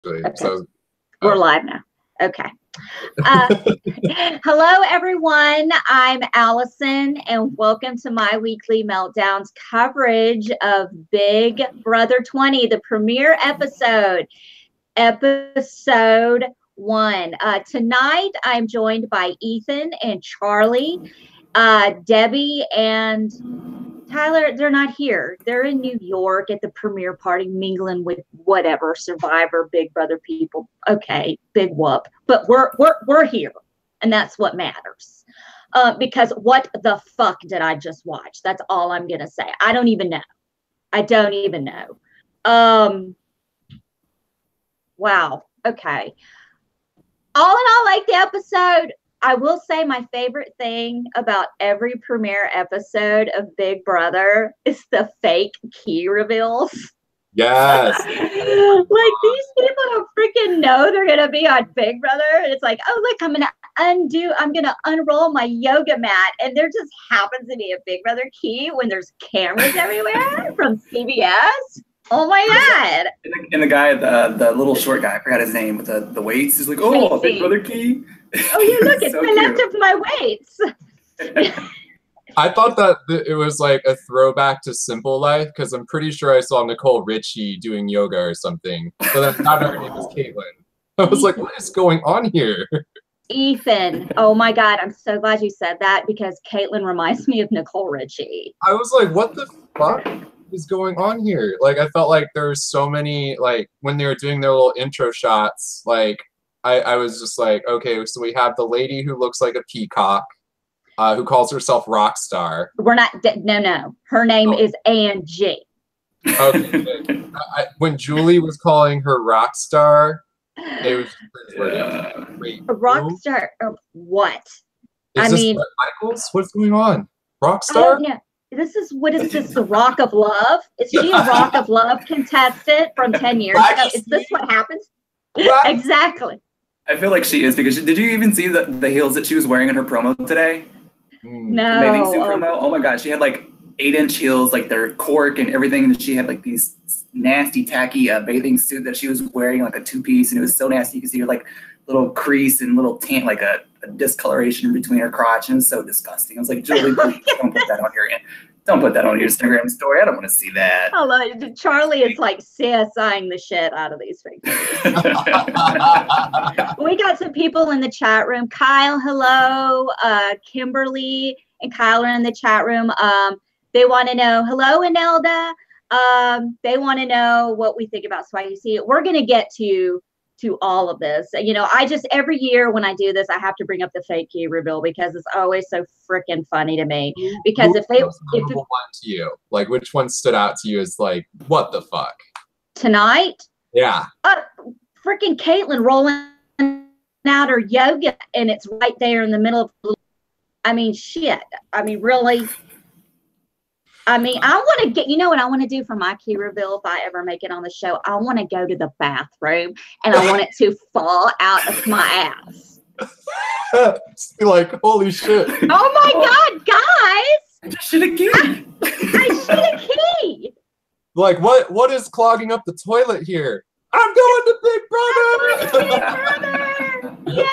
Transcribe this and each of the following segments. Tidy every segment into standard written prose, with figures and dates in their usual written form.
Okay. So, we're live now. Okay. Hello, everyone. I'm Allison, and welcome to my weekly Meltdowns coverage of Big Brother 20, the premiere episode, episode 1. Tonight, I'm joined by Ethan and Charlie, Debbie and Tyler. They're not here. They're in New York at the premiere party, mingling with whatever Survivor, Big Brother people. Okay, big whoop. But we're here, and that's what matters. Because what the fuck did I just watch? That's all I'm gonna say. I don't even know. I don't even know. Wow. Okay. All in all, like the episode. I will say my favorite thing about every premiere episode of Big Brother is the fake key reveals. yes. Like, these people don't freaking know they're going to be on Big Brother. And it's like, oh, look, I'm going to unroll my yoga mat. And there just happens to be a Big Brother key when there's cameras everywhere from CBS. Oh my God. And the guy, the little short guy, I forgot his name, with the weights, he's like, oh, Big Brother key. Oh, yeah, look, it's so I left of my weights. I thought that it was like a throwback to Simple Life, because I'm pretty sure I saw Nicole Richie doing yoga or something. But then I found out her name was Caitlin. I was like, what is going on here? Ethan. Oh my God, I'm so glad you said that, because Caitlin reminds me of Nicole Richie. I was like, what the fuck is going on here? Like, I felt like there were so many, like, when they were doing their little intro shots, like, I was just like, okay, so we have the lady who looks like a peacock, who calls herself Rockstar. We're not, no. Her name is Angie. Okay. When Julie was calling her Rockstar, it was great. A Rockstar of what? Is this Bret Michaels? What's going on? Rockstar? Oh, no. What is this, the Rock of Love? Is she a Rock of Love contestant from 10 years ago? Is this what happens? Exactly. I feel like she is, because did you even see the heels that she was wearing in her promo today? No. Bathing suit promo? Oh my God, she had like 8-inch heels, like they're cork and everything, and she had like these nasty, tacky bathing suit that she was wearing, like a 2-piece, and it was so nasty. You could see her like little crease and little tan, like a discoloration between her crotch, and it was so disgusting. I was like, Julie, please don't put that on your Instagram story. I don't want to see that. Charlie is like CSIing the shit out of these pictures. We got some people in the chat room. Kyle, hello. Kimberly and Kyle are in the chat room. They want to know, hello, Inelda. They want to know what we think about Spicy. We're going to get to all of this. You know, every year when I do this, I have to bring up the fake key reveal, because it's always so freaking funny to me. Because if one to you, like, which one stood out to you as like, what the fuck? Tonight? Yeah. Freaking Caitlin rolling out her yoga, and it's right there in the middle of, I mean, shit. I mean, really? I mean, I want to get, you know what I want to do for my key reveal if I ever make it on the show? I want to go to the bathroom, and I want it to fall out of my ass. Like, holy shit. Oh my God, guys! I just should have key. I should have key. Like, what is clogging up the toilet here? I'm going to Big Brother!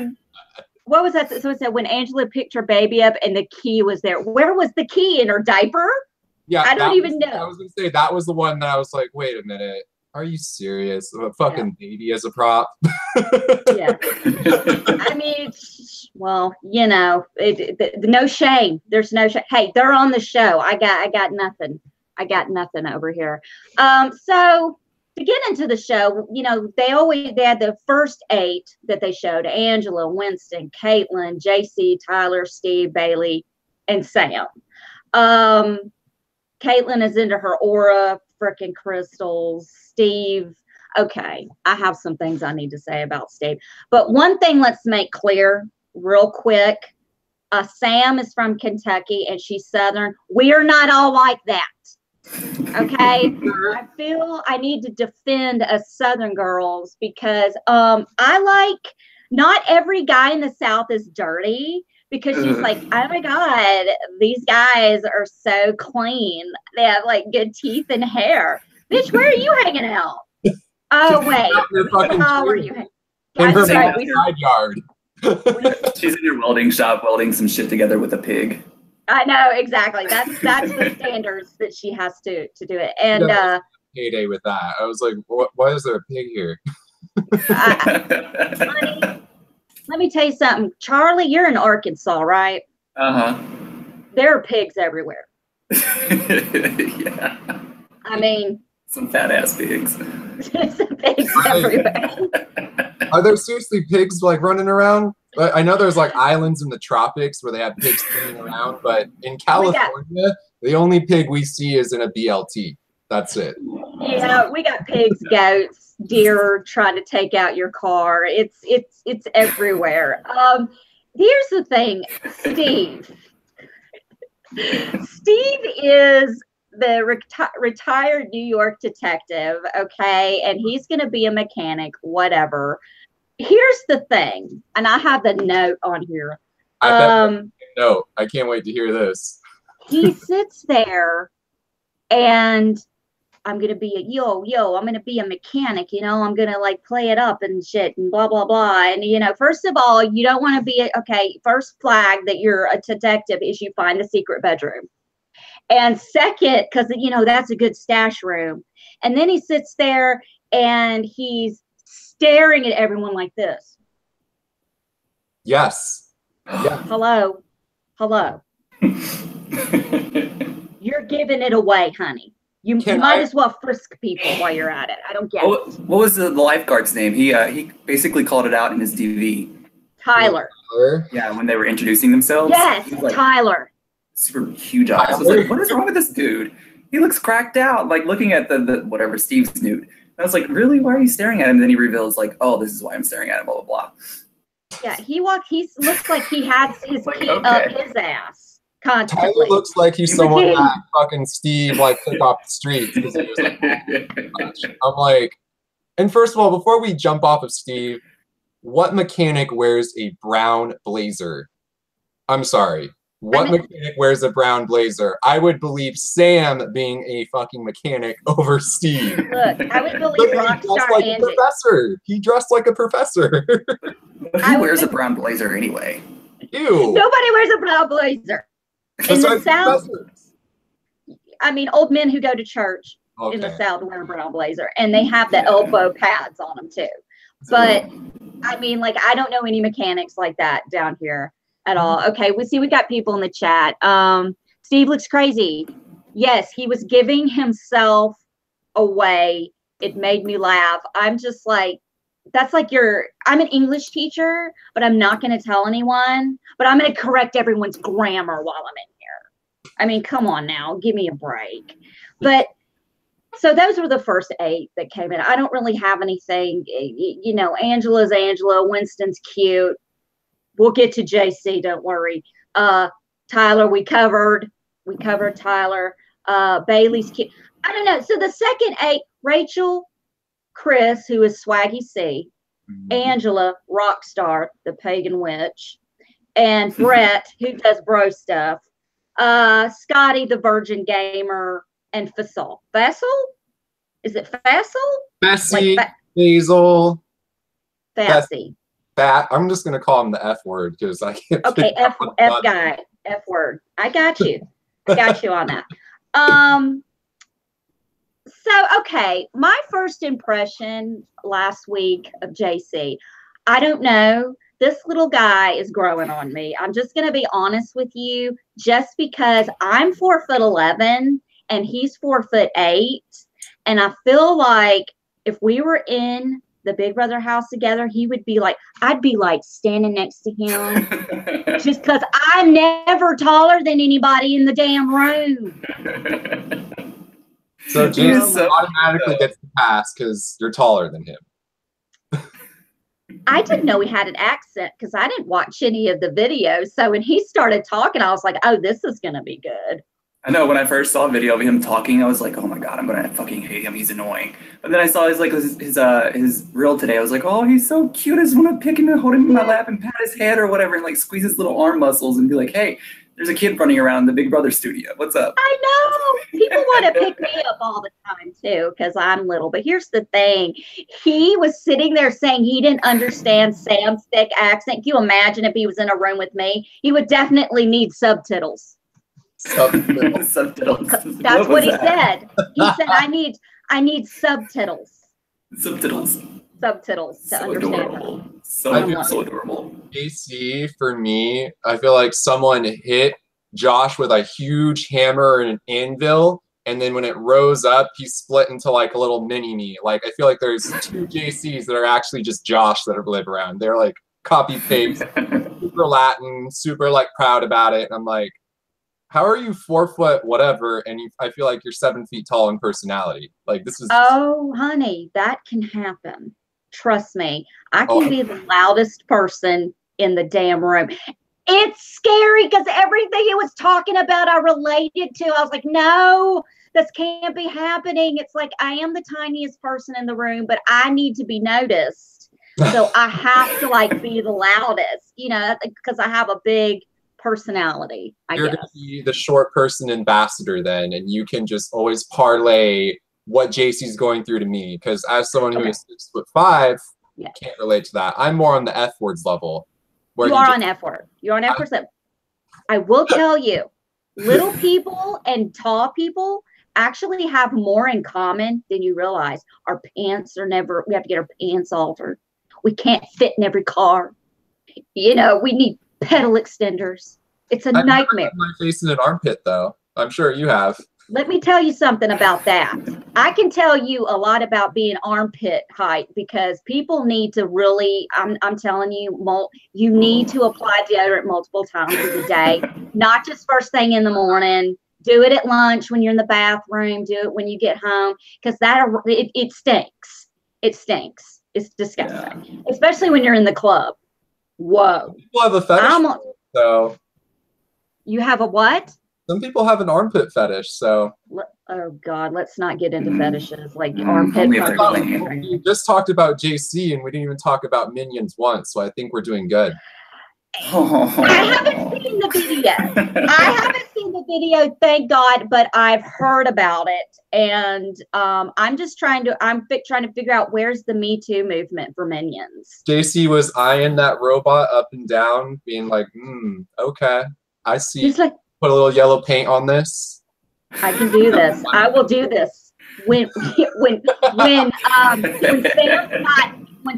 Yay! What was that? So it said when Angela picked her baby up and the key was there. Where was the key? In her diaper? Yeah, I don't even know. I was gonna say that was the one that I was like, wait a minute, are you serious? A fucking baby as a prop? Yeah. I mean, well, you know, no shame. There's no shame. Hey, they're on the show. I got nothing. I got nothing over here. So to get into the show, you know, they had the first 8 that they showed: Angela, Winston, Caitlin, JC, Tyler, Steve, Bailey, and Sam. Caitlin is into her aura, freaking crystals. Steve, okay, I have some things I need to say about Steve. But one thing let's make clear real quick. Sam is from Kentucky and she's Southern. We are not all like that. Okay, I feel I need to defend us Southern girls, because I like, not every guy in the South is dirty, because she's like, oh my God, these guys are so clean. They have like good teeth and hair. Bitch, where are you hanging out? Oh, wait. Your fucking Oh, were tree. you? In her Guys, right, we- side yard. She's in your welding shop welding some shit together with a pig. I know, exactly. That's the standards that she has to do it. And Heyday with that. I was like, why is there a pig here? honey, let me tell you something. Charlie, you're in Arkansas, right? Uh-huh. There are pigs everywhere. Yeah. I mean, Some fat ass pigs. some pigs everywhere. Are there seriously pigs like running around? I know there's like islands in the tropics where they have pigs swimming around, but in California, the only pig we see is in a BLT. That's it. Yeah, we got pigs, goats, deer trying to take out your car. It's everywhere. Here's the thing, Steve. Steve is the retired New York detective, okay, and he's going to be a mechanic, whatever. Here's the thing, and I have the note on here. No, I can't wait to hear this. He sits there, and I'm going to be I'm going to be a mechanic, you know, I'm going to like play it up and shit and blah, blah, blah. And, you know, first of all, you don't want to be, okay, first flag that you're a detective is you find the secret bedroom. And second, because, you know, that's a good stash room. And then he sits there and he's staring at everyone like this. Yes. Yeah. Hello. You're giving it away, honey. You might as well frisk people while you're at it. I don't get it. What was the lifeguard's name? He basically called it out in his DV. Tyler. Yeah, when they were introducing themselves. Yes, like, Tyler. Super huge eyes. I was like, what is wrong with this dude? He looks cracked out. Like looking at the whatever Steve's nude. I was like, really? Why are you staring at him? And then he reveals like, oh, this is why I'm staring at him. Blah blah blah. Yeah, he looks like he has his Like, key okay. up his ass constantly. Tyler looks like he's someone that fucking Steve like took off the streets because he was like, I'm like, and first of all, before we jump off of Steve, what mechanic wears a brown blazer? I'm sorry. What mechanic wears a brown blazer? I would believe Sam being a fucking mechanic over Steve. Look, I would believe Rockstar like Angie. a professor. He dressed like a professor. Who wears a brown blazer anyway? Ew. Nobody wears a brown blazer. In the South, I mean, old men who go to church in the South wear a brown blazer, and they have the elbow pads on them too. But I mean, like, I don't know any mechanics like that down here at all. Okay, we got people in the chat. Steve looks crazy. Yes, he was giving himself away. It made me laugh. I'm just like, that's like I'm an English teacher, but I'm not going to tell anyone, but I'm going to correct everyone's grammar while I'm in here. I mean, come on now, give me a break. But so those were the first 8 that came in. I don't really have anything, you know, Angela's Angela, Winston's cute. We'll get to JC, don't worry. Tyler, we covered Tyler. Bailey's cute. I don't know. So the second 8, Rachel, Chris, who is Swaggy C, Angela, Rockstar, the pagan witch, and Brett, who does bro stuff, Scotty, the virgin gamer, and Faisal. Faisal? Is it Faisal? Bessie, like Basil. Fassy. I'm just going to call him the F word because I can't. Okay, F guy, F word. I got you. I got you on that. So, okay, my first impression last week of JC, I don't know. This little guy is growing on me. I'm just going to be honest with you, just because I'm 4'11" and he's 4'8", and I feel like if we were in the Big Brother house together, he would be like, I'd be like standing next to him, just because I'm never taller than anybody in the damn room. So Jesus automatically gets the pass because you're taller than him. I didn't know he had an accent because I didn't watch any of the videos. So when he started talking, I was like, oh, this is going to be good. I know when I first saw a video of him talking, I was like, oh my God, I'm going to fucking hate him. He's annoying. But then I saw his reel today. I was like, oh, he's so cute. I just want to pick him and hold him in my lap and pat his head or whatever and like squeeze his little arm muscles and be like, hey, There's a kid running around the Big Brother studio. What's up? I know. People want to pick me up all the time too because I'm little. But here's the thing. He was sitting there saying he didn't understand Sam's thick accent. Can you imagine if he was in a room with me? He would definitely need subtitles. Subtitles. That's what he said. He said, I need subtitles. Subtitles. Subtitles to understand. Adorable. So adorable. JC, for me, I feel like someone hit Josh with a huge hammer and an anvil, and then when it rose up, he split into like a little mini-me. Like, I feel like there's two JCs that are actually just Josh that live around. They're like copy-paste, super Latin, super like proud about it. And I'm like, how are you 4 foot whatever, and I feel like you're 7 feet tall in personality? Like, this is... Oh, honey, that can happen. Trust me. I can be the loudest person in the damn room. It's scary because everything he was talking about I related to. I was like, no, this can't be happening. It's like I am the tiniest person in the room, but I need to be noticed. So I have to like be the loudest, you know, because I have a big personality, You're going to be the short person ambassador then, and you can just always parlay what JC's going through to me, because as someone who is 6'5", can't relate to that. I'm more on the F words level. You are on F word. You're on F words. I will tell you, little people and tall people actually have more in common than you realize. Our pants are never, we have to get our pants altered. We can't fit in every car. You know, we need pedal extenders. It's a nightmare. I've never had my face in an armpit, though. I'm sure you have. Let me tell you something about that. I can tell you a lot about being armpit height because people need to really, I'm telling you, you need to apply deodorant multiple times a day, not just first thing in the morning. Do it at lunch when you're in the bathroom. Do it when you get home because it stinks. It stinks. It's disgusting, especially when you're in the club. Whoa. People have a fetish, so. You have a what? Some people have an armpit fetish, so. Oh God, let's not get into fetishes like armpit. We just talked about JC and we didn't even talk about Minions once, so I think we're doing good. I haven't seen the video. Thank God, but I've heard about it, and I'm just trying to figure out where's the Me Too movement for Minions. JC was eyeing that robot up and down, being like, okay, I see. He's like, put a little yellow paint on this. I can do this. I will do this. When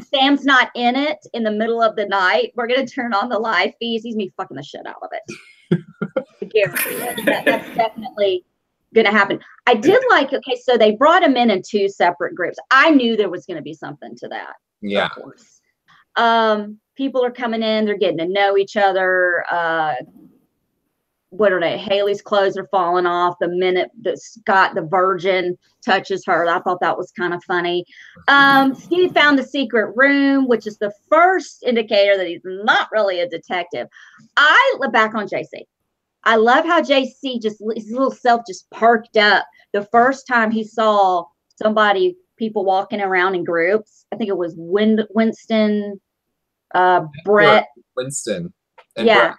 Sam's not in it in the middle of the night, we're gonna turn on the live feeds. He's me fucking the shit out of it. I guarantee it. That's definitely gonna happen. I did like. Okay, so they brought him in 2 separate groups. I knew there was gonna be something to that. Yeah. Of course. People are coming in. They're getting to know each other. What are they? Haley's clothes are falling off the minute that Scott the Virgin touches her. I thought that was kind of funny. Steve found the secret room, which is the first indicator that he's not really a detective. I look back on JC. I love how JC his little self just perked up the first time he saw people walking around in groups. I think it was Winston, Brett. Winston. And Brett.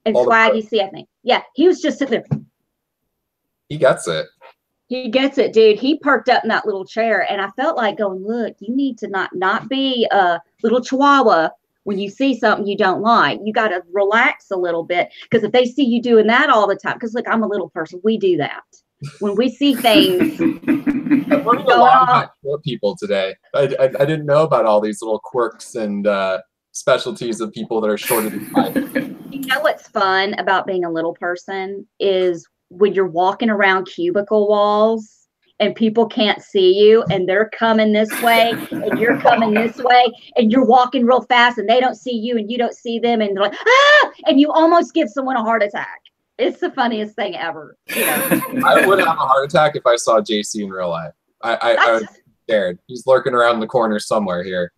And Swaggy C, I think. Yeah, he was just sitting there. He gets it. He gets it, dude. He perked up in that little chair, and I felt like going, look, you need to not be a little chihuahua when you see something you don't like. You got to relax a little bit, because if they see you doing that all the time, because look, I'm a little person. We do that. When we see things I've learned a lot about short people today. I didn't know about all these little quirks and specialties of people that are shorter than 5. You know what's fun about being a little person is when you're walking around cubicle walls and people can't see you and they're coming this way and you're coming this way and you're walking real fast and they don't see you and you don't see them and they're like, ah! And you almost give someone a heart attack. It's the funniest thing ever. You know? I would have a heart attack if I saw JC in real life. I was scared. He's lurking around the corner somewhere here.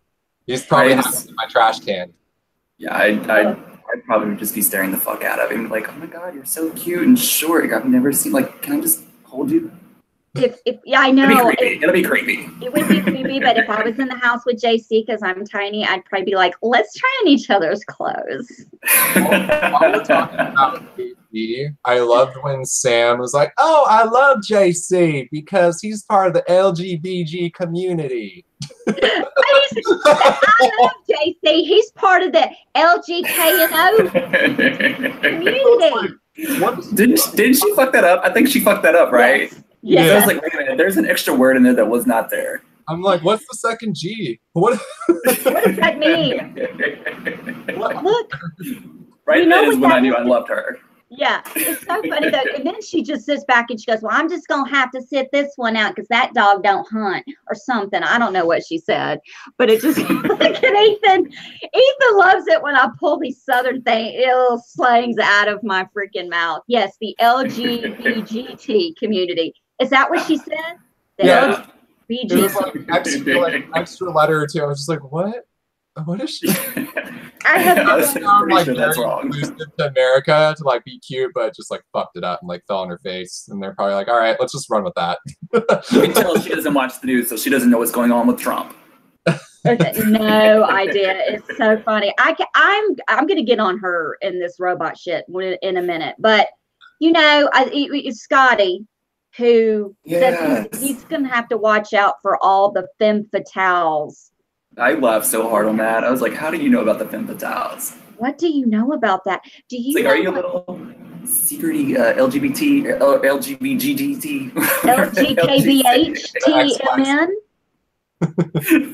He's probably in my trash can. Yeah, I'd probably just be staring the fuck out of him, like, oh my God, you're so cute and short. I've never seen, like, can I just hold you? Yeah, I know. It'll be creepy. It would be creepy, but if I was in the house with JC, because I'm tiny, I'd probably be like, let's try on each other's clothes. While we're talking about JC, I loved when Sam was like, oh, I love JC because he's part of the LGBTG community. I love JC. He's part of the LGKNO community. Didn't she fuck that up? I think she fucked that up, right? Yes. Yeah. I was like, wait a minute, there's an extra word in there that was not there. I'm like, what's the second G? What does that mean? Look. Right then is when I knew I loved her. Yeah, it's so funny though. And then she just sits back and she goes, well, I'm just going to have to sit this one out because that dog don't hunt or something. I don't know what she said, but it just, like, and Ethan loves it when I pull these Southern ill slangs out of my freaking mouth. Yes, the LGBT community. Is that what she said? The yeah. LGBT. It was like extra letter or two. I was just like, what? What is she? I have like sure that's wrong. Inclusive to America to like be cute, but just like fucked it up and like fell on her face. And they're probably like, all right, let's just run with that. You can tell she doesn't watch the news, so she doesn't know what's going on with Trump. Okay, no idea. It's so funny. I'm gonna get on her in this robot shit in a minute, but you know, it's Scotty who says he's gonna have to watch out for all the femme fatales. I laughed so hard on that. I was like, how do you know about the femme fatales? What do you know about that? Do you like, are you a little secrety LGBT or LGBTGT? LGKBHTMN?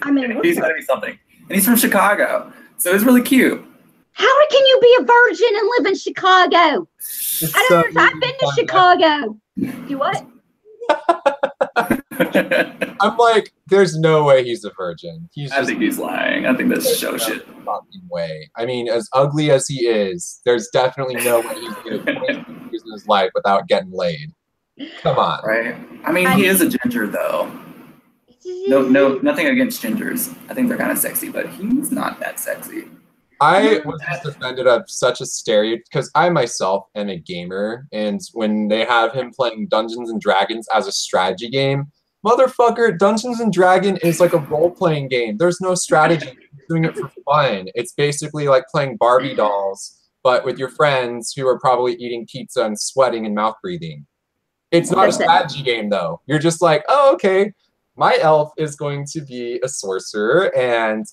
I mean, he's got to be something. And he's from Chicago. So it's really cute. How can you be a virgin and live in Chicago? I don't know. I've been to Chicago. Do what? I'm like, there's no way he's a virgin. I think he's lying. I think that's show shit. Fucking way. I mean, as ugly as he is, there's definitely no way he's going to use his life without getting laid. Come on. Right. I mean, he is a ginger, though. No, nothing against gingers. I think they're kind of sexy, but he's not that sexy. I was just offended of such a stereotype because I myself am a gamer, and when they have him playing Dungeons and Dragons as a strategy game, motherfucker, Dungeons and Dragons is like a role-playing game. There's no strategy. You're doing it for fun. It's basically like playing Barbie dolls, but with your friends who are probably eating pizza and sweating and mouth breathing. It's not a strategy game, though. You're just like, oh, okay, my elf is going to be a sorcerer, and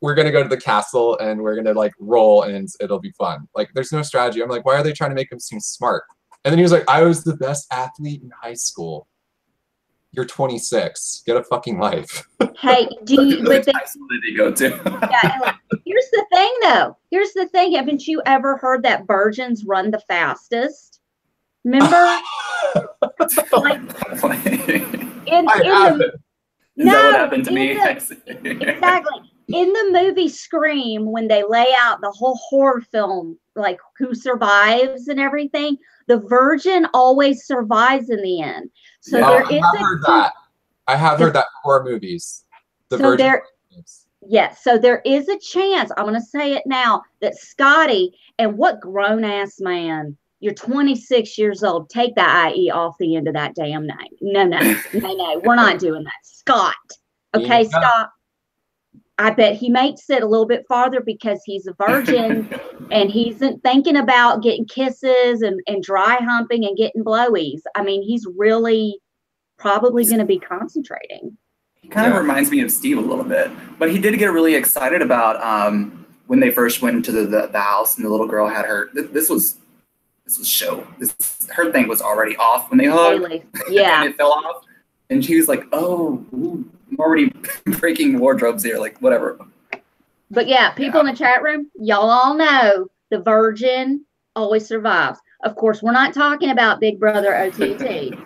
we're going to go to the castle, and we're going to, like, roll, and it'll be fun. Like, there's no strategy. I'm like, why are they trying to make him seem smart? And then he was like, I was the best athlete in high school. You're 26. Get a fucking life. Hey, do you... Which high school did he go to? Yeah, here's the thing, though. Here's the thing. Haven't you ever heard that virgins run the fastest? Remember? Like, Is that what happened to me? Exactly. In the movie Scream, when they lay out the whole horror film, like who survives and everything, the virgin always survives in the end. So there is I have heard that horror movies. The so virgin. Yes, so there is a chance, I'm going to say it now, that Scotty, and what grown-ass man, you're 26 years old, take the IE off the end of that damn name. No, we're not doing that. Scott. Okay, Scott. I bet he makes it a little bit farther because he's a virgin and he isn't thinking about getting kisses and dry humping and getting blowies. I mean, he's really probably going to be concentrating. He kind of reminds me of Steve a little bit, but he did get really excited about when they first went into the house and the little girl had her. This was show. Her thing was already off when they hugged. Yeah, and it fell off, and she was like, "Oh, ooh, I'm already breaking wardrobes here." Like whatever. But yeah, people in the chat room, y'all all know the virgin always survives. Of course, we're not talking about Big Brother OTT.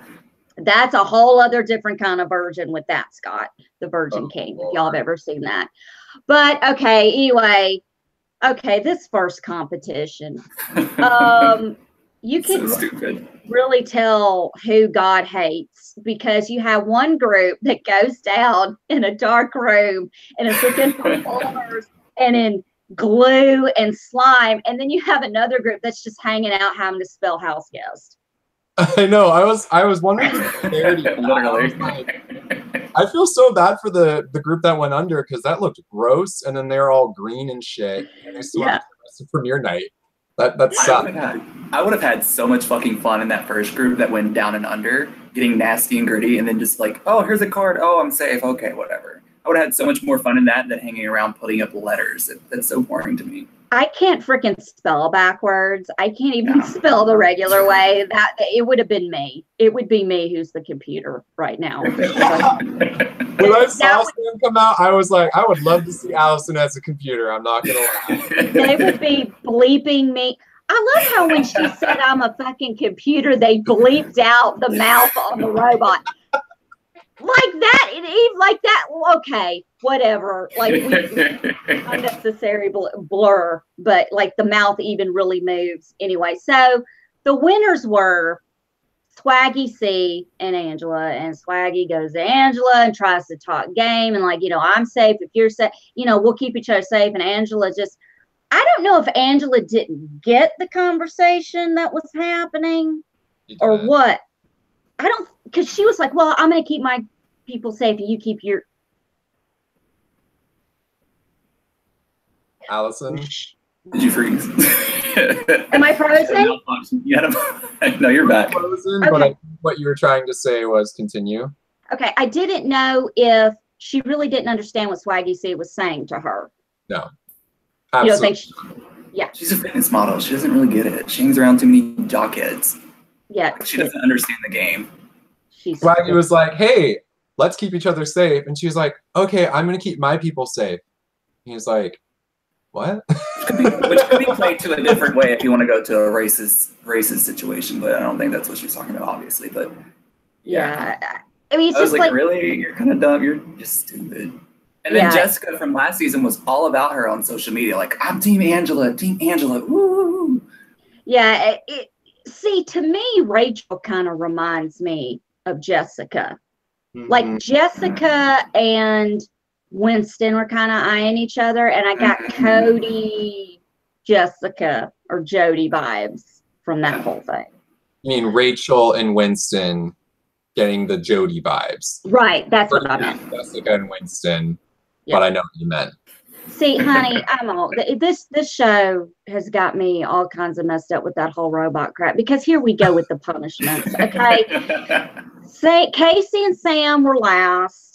That's a whole other different kind of virgin with that, Scott, the Virgin King, if y'all have ever seen that. But okay, anyway, okay, this first competition. You can really tell who God hates because you have one group that goes down in a dark room and is looking for folders and in glue and slime, and then you have another group that's just hanging out having to spell Houseguest. I know. I was wondering the severity of that. Literally. I feel so bad for the group that went under because that looked gross, and then they're all green and shit, and they still have the premiere night. That sucked. I would have had so much fucking fun in that first group that went down and under, getting nasty and gritty, and then just like, oh, here's a card. Oh, I'm safe. Okay, whatever. I would have had so much more fun in that than hanging around putting up letters. That's so boring to me. I can't freaking spell backwards. I can't even spell the regular way. That it would have been me. It would be me who's the computer right now. When I saw Sam come out, I was like, I would love to see Allison as a computer. I'm not gonna lie. They would be bleeping me. I love how when she said I'm a fucking computer, they bleeped out the mouth on the robot. Like that, like that. Okay, whatever. Like unnecessary blur, but like the mouth even really moves anyway. So the winners were Swaggy C and Angela, and Swaggy goes to Angela and tries to talk game and like, you know, I'm safe if you're safe. You know, we'll keep each other safe. And Angela just, I don't know if Angela didn't get the conversation that was happening or what. I don't, because she was like, well, I'm going to keep my people safe and you keep your. Allison? Did you freeze? Am I frozen? No, you're back. Frozen, okay. But I think what you were trying to say was continue. Okay, I didn't know if she really didn't understand what Swaggy C was saying to her. No. Absolutely. You don't think yeah. She's a fitness model. She doesn't really get it. She hangs around too many jockheads. Yeah. Like, she doesn't understand the game. Swaggy was like, hey, let's keep each other safe. And she was like, okay, I'm going to keep my people safe. And he's like, what? Which could be played to a different way if you want to go to a racist situation, but I don't think that's what she's talking about, obviously. But yeah. I mean, it's I was just like, really? You're kind of dumb. You're just stupid. And then Jessica from last season was all about her on social media. Like, I'm Team Angela, woo. Yeah. See, to me, Rachel kind of reminds me of Jessica. Mm-hmm. Like Jessica and Winston were kind of eyeing each other, and I got Cody, Jessica, or Jody vibes from that whole thing. You mean Rachel and Winston getting the Jody vibes? Right, that's what I meant. Jessica and Winston, but I know what you meant. See, honey, I'm all this show has got me all kinds of messed up with that whole robot crap, because here we go with the punishments. Okay, Casey and Sam were last.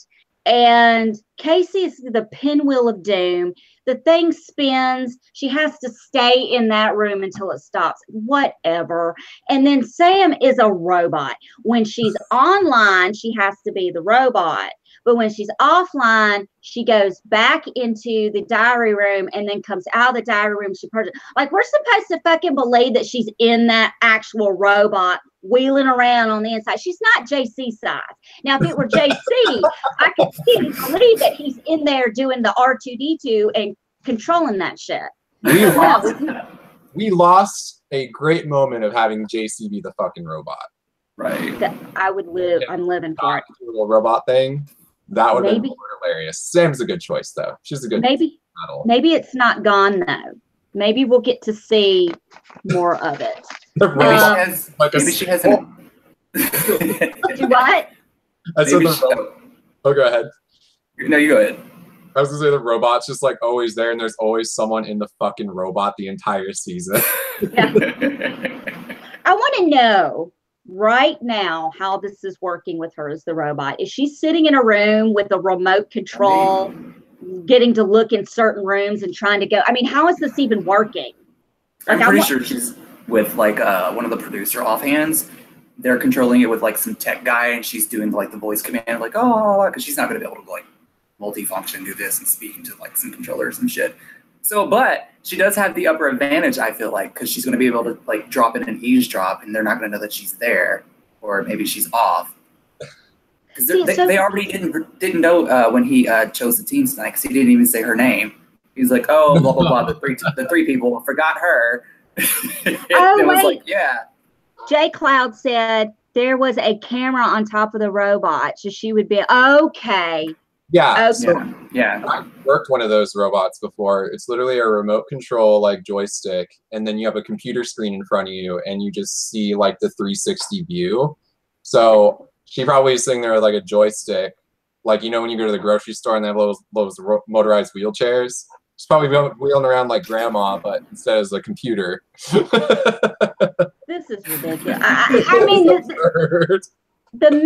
And Casey is the pinwheel of doom. The thing spins. She has to stay in that room until it stops. Whatever. And then Sam is a robot. When she's online, she has to be the robot. But when she's offline, she goes back into the diary room and then comes out of the diary room. Like, we're supposed to fucking believe that she's in that actual robot wheeling around on the inside. She's not JC size. Now, if it were JC, I could believe that he's in there doing the R2D2 and controlling that shit. We lost a great moment of having JC be the fucking robot. Right. I would live. I'm living for it. Little robot thing. That would have been hilarious. Sam's a good choice, though. She's a good model. Maybe it's not gone, though. Maybe we'll get to see more of it. Maybe she has an... Do what? Oh, go ahead. No, you go ahead. I was going to say the robot's just like always there, and there's always someone in the fucking robot the entire season. Yeah. I want to know right now how this is working with her as the robot. Is she sitting in a room with a remote control, getting to look in certain rooms and trying to go? I mean, how is this even working? Like, I'm pretty sure she's with like one of the producer offhands. They're controlling it with like some tech guy, and she's doing like the voice command, like, oh, because she's not going to be able to like multifunction, do this, and speaking to like some controllers and shit. So, but she does have the upper advantage, I feel like, because she's going to be able to like drop in an eavesdrop, and they're not going to know that she's there, or maybe she's off. Because they already didn't know when he chose the team tonight, because he didn't even say her name. He's like, oh, blah blah blah. The three people forgot her. Oh, was like, yeah. J Cloud said there was a camera on top of the robot, so she would be okay. Yeah. Okay. So Yeah. I've worked one of those robots before. It's literally a remote control like joystick, and then you have a computer screen in front of you, and you just see like the 360 view. So she probably is sitting there with like a joystick, like you know when you go to the grocery store and they have those motorized wheelchairs. She's probably wheeling around like grandma, but instead as a computer. This is ridiculous. I mean, the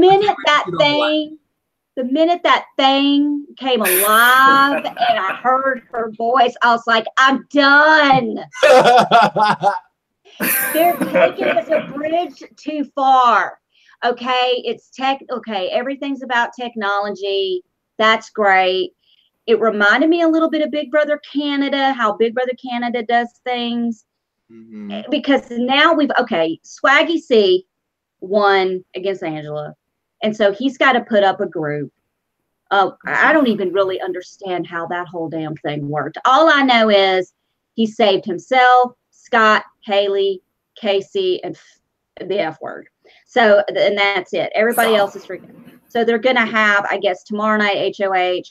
minute that thing came alive and I heard her voice, I was like, I'm done. They're taking it a bridge too far. Okay, okay, everything's about technology. That's great. It reminded me a little bit of Big Brother Canada, how Big Brother Canada does things. Mm-hmm. Because now Swaggy C won against Angela. And so he's got to put up a group. I don't even really understand how that whole damn thing worked. All I know is he saved himself, Scott, Haley, Casey, and the F word. So, and that's it. Everybody else is freaking. So they're going to have, I guess, tomorrow night, HOH,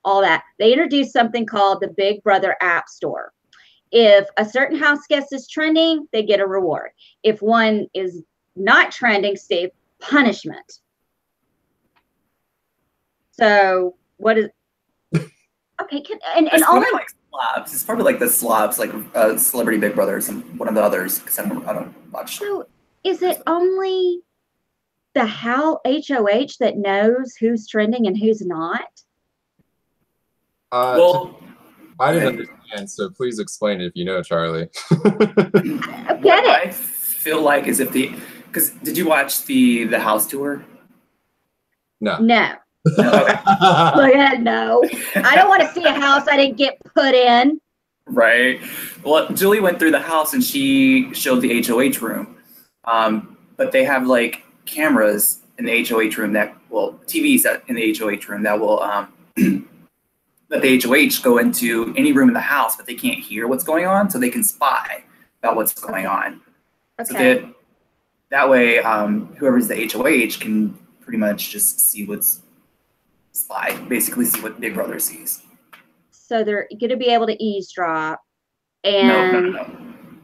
all that. They introduced something called the Big Brother App Store. If a certain house guest is trending, they get a reward. If one is not trending, Steve, punishment. So what is okay? And only like slobs. It's probably like the slobs, like Celebrity Big Brother, one of the others. Because I don't watch. So is it only the HOH that knows who's trending and who's not? Well, I didn't understand, so please explain it if you know, Charlie. I get it. I feel like is if because did you watch the house tour? No. No. Okay. No. I don't want to see a house I didn't get put in. Right. Well, Julie went through the house and she showed the HOH room. But they have like cameras in the HOH room TVs in the HOH room that will let the HOH go into any room in the house, but they can't hear what's going on, so they can spy about what's going on. Okay. So that way, whoever's the HOH can pretty much just see basically see what Big Brother sees. So they're going to be able to eavesdrop. And No.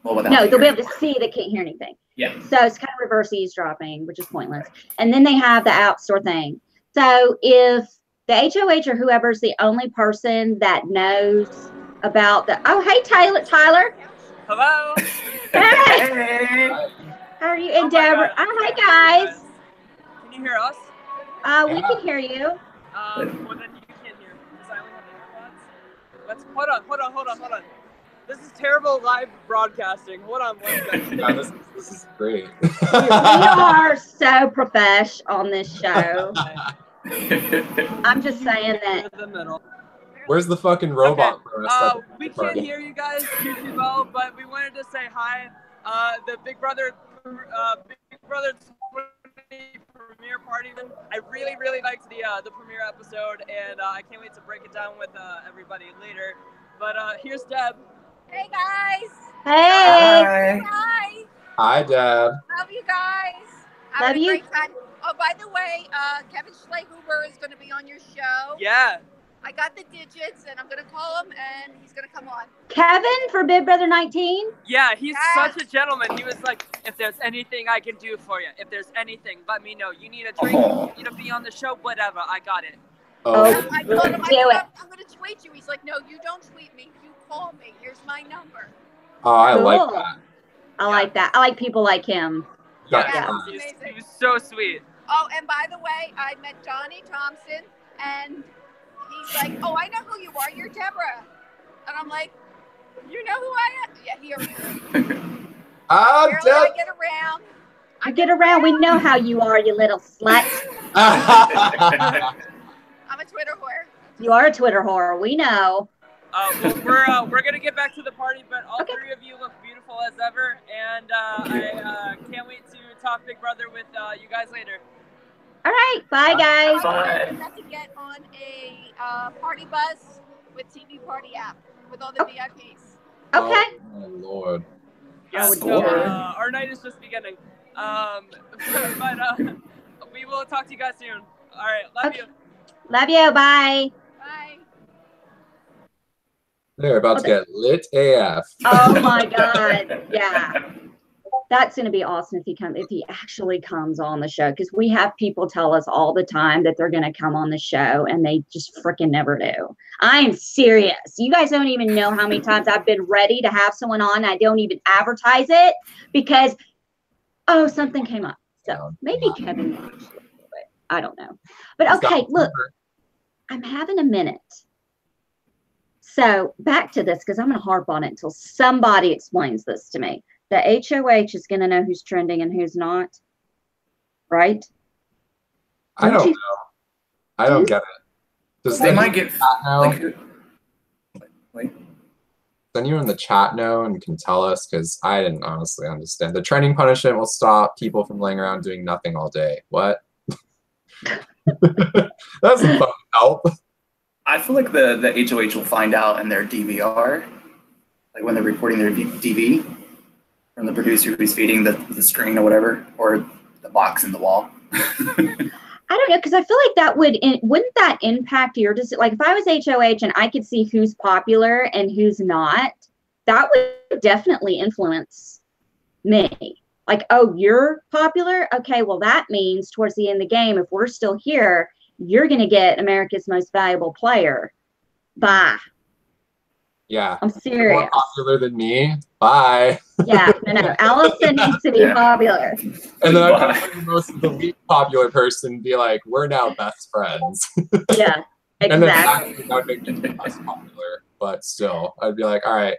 Well, no, they'll be able to see. They can't hear anything. Yeah. So it's kind of reverse eavesdropping, which is pointless. And then they have the App Store thing. So if the HOH or whoever's the only person that knows about hey, Tyler. Hello. Hey. How are you? And Deborah. Hi, guys. Can you hear us? We can hear you. Well, then you can't hear me because I only have the earbuds. Hold on. This is terrible live broadcasting. Hold on one second. Yeah, this is great. We are so profesh on this show. I'm just saying that. Where's the fucking robot for us? We can't hear you guys too well, but we wanted to say hi. The Big Brother 20 premiere party. I really liked the premiere episode, and I can't wait to break it down with everybody later. But here's Deb. Hey guys. Hey. Hi. Hi, Deb. Love you guys. Love you. Great time. Oh, by the way, Kevin Schlehuber is going to be on your show. Yeah. I got the digits, and I'm going to call him, and he's going to come on. Kevin for Big Brother 19? Yeah, he's such a gentleman. He was like, if there's anything I can do for you, if there's anything, let me know. You need a drink, you need to be on the show, whatever, I got it. I told him, I'm going to tweet you. He's like, no, you don't tweet me. You call me. Here's my number. Oh, I like that. I like that. I like people like him. Yeah. He was so sweet. Oh, and by the way, I met Johnny Thompson, and he's like, oh, I know who you are. You're Deborah. And I'm like, you know who I am? Yeah, here we go. I get around. I get around. We know how you are, you little slut. I'm a Twitter whore. You are a Twitter whore. We know. Well, we're gonna get back to the party, but all three of you look beautiful as ever, and I can't wait to talk Big Brother with you guys later. All right, bye guys. I'm about to get on a party bus with TV Party app with all the VIPs. Okay. Oh my Lord. Yeah, so, our night is just beginning. But we will talk to you guys soon. All right, love you. Love you. Bye. They're about to get lit AF. Oh my God. Yeah. That's going to be awesome if he actually comes on the show, because we have people tell us all the time that they're going to come on the show and they just freaking never do. I am serious. You guys don't even know how many times I've been ready to have someone on. I don't even advertise it because, oh, something came up. So maybe Kevin will actually do it. I don't know. But okay, look, I'm having a minute. So back to this, because I'm going to harp on it until somebody explains this to me. The HOH is going to know who's trending and who's not, right? I don't know. I don't get it. Does they might get like, wait. Does anyone in the chat know and can tell us? Because I didn't honestly understand. The trending punishment will stop people from laying around doing nothing all day. What? That doesn't fucking help. I feel like the HOH will find out in their DVR, like when they're recording their DV. From the producer who's feeding the screen or whatever, or the box in the wall. I don't know, because I feel like that wouldn't that impact your decision? Like if I was HOH and I could see who's popular and who's not, that would definitely influence me. Like, oh, you're popular? Okay, well that means towards the end of the game, if we're still here, you're going to get America's Most Valuable Player. Bye. Yeah. I'm serious. You're more popular than me. Bye. Yeah, no. Allison needs to be popular. And then I'm most of the least popular person and be like, we're now best friends. Yeah, exactly. And then that would make me less popular. But still, I'd be like, all right,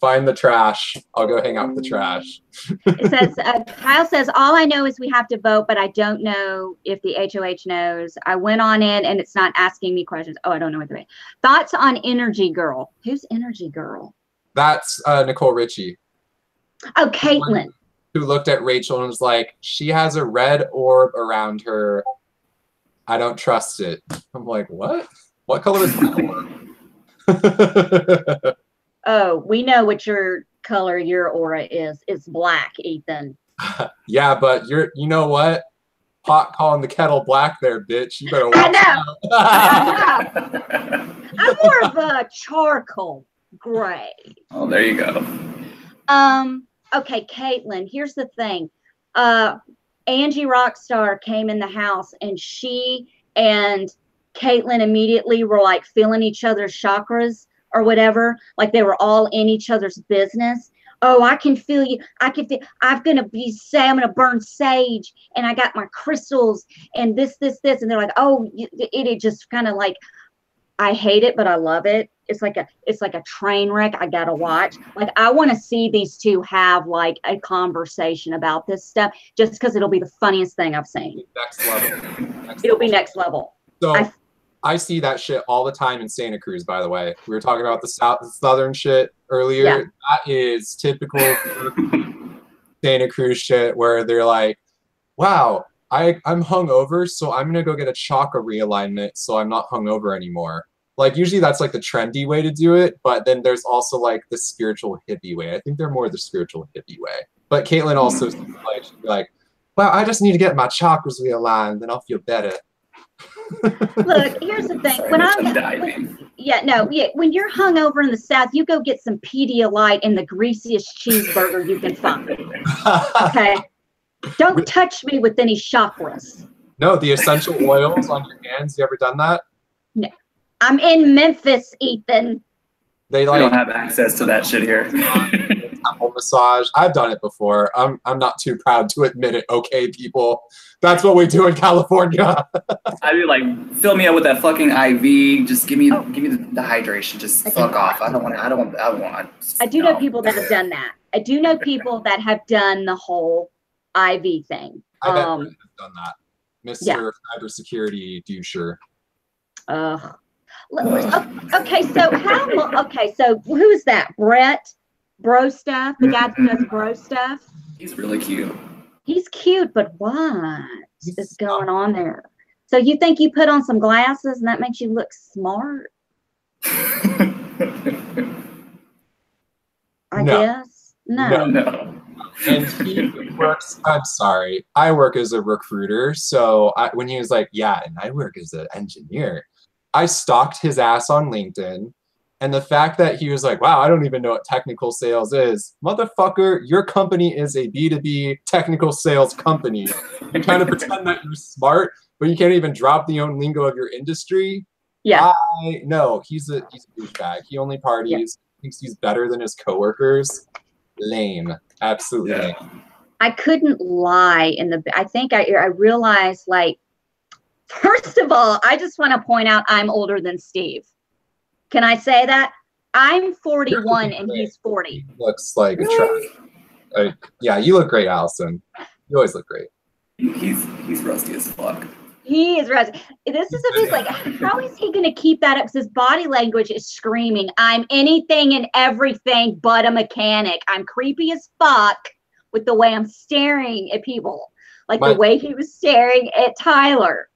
find the trash. I'll go hang out with the trash. It says, Kyle says, all I know is we have to vote, but I don't know if the HOH knows. I went on in and it's not asking me questions. Oh, I don't know what they're doing. Thoughts on Energy Girl? Who's Energy Girl? That's Nicole Richie. Oh, Caitlin. Who looked at Rachel and was like, she has a red orb around her. I don't trust it. I'm like, what? What color is that orb? Oh, we know what your color your aura is. It's black, Ethan. Yeah, but you know what? Pot calling the kettle black there, bitch. You better watch I know. I'm more of a charcoal gray. Oh, there you go. Okay, Caitlin, here's the thing. Angie Rockstar came in the house and she and Caitlin immediately were like feeling each other's chakras or whatever. Like they were all in each other's business. Oh, I can feel you. I can feel, I'm going to burn sage and I got my crystals and this. And they're like, oh, it just kind of like, I hate it, but I love it. It's like a train wreck I gotta watch. Like I want to see these two have like a conversation about this stuff, just because it'll be the funniest thing I've seen. Next level. It'll be next level. So I see that shit all the time in Santa Cruz. By the way, we were talking about the southern shit earlier. Yeah. That is typical Santa Cruz shit, where they're like, "Wow, I'm hungover, so I'm gonna go get a chakra realignment, so I'm not hungover anymore." Like usually that's like the trendy way to do it, but then there's also like the spiritual hippie way. I think they're more the spiritual hippie way. But Caitlin also she'd be like, "Well, I just need to get my chakras realigned, then I'll feel better." Look, here's the thing. When you're hungover in the South, you go get some Pedialyte and the greasiest cheeseburger you can find. Okay, don't touch me with any chakras. No, the essential oils on your hands. You ever done that? No. I'm in Memphis, Ethan. They don't have access to that shit here. Temple massage. I've done it before. I'm not too proud to admit it. Okay, people, that's what we do in California. I'd be like, fill me up with that fucking IV. Just give me the hydration. Just fuck off. I don't want. I do know people that have done that. I do know people that have done the whole IV thing. I bet Brent has done that. Mr. Cybersecurity doucher. Okay, so who's that? Brett Bro Stuff, the guy who does bro stuff. He's really cute. He's cute, but what is going on there? So you think you put on some glasses and that makes you look smart? I guess. No. And he works, I'm sorry, I work as a recruiter. So when he was like, yeah, and I work as an engineer, I stalked his ass on LinkedIn And the fact that he was like, wow, I don't even know what technical sales is. Motherfucker, your company is a B2B technical sales company. You kind of pretend that you're smart, but you can't even drop the own lingo of your industry. Yeah. No, he's a douchebag. He only parties, thinks he's better than his coworkers. Lame. Absolutely lame. I couldn't lie I think I realized, like, first of all, I just want to point out I'm older than Steve. Can I say that? I'm 41 and he's 40. He looks like a trash. Yeah, you look great, Allison. You always look great. He's rusty as fuck. He is rusty. This is a like, how is he going to keep that up? Because his body language is screaming, I'm anything and everything but a mechanic. I'm creepy as fuck with the way I'm staring at people. Like the way he was staring at Tyler.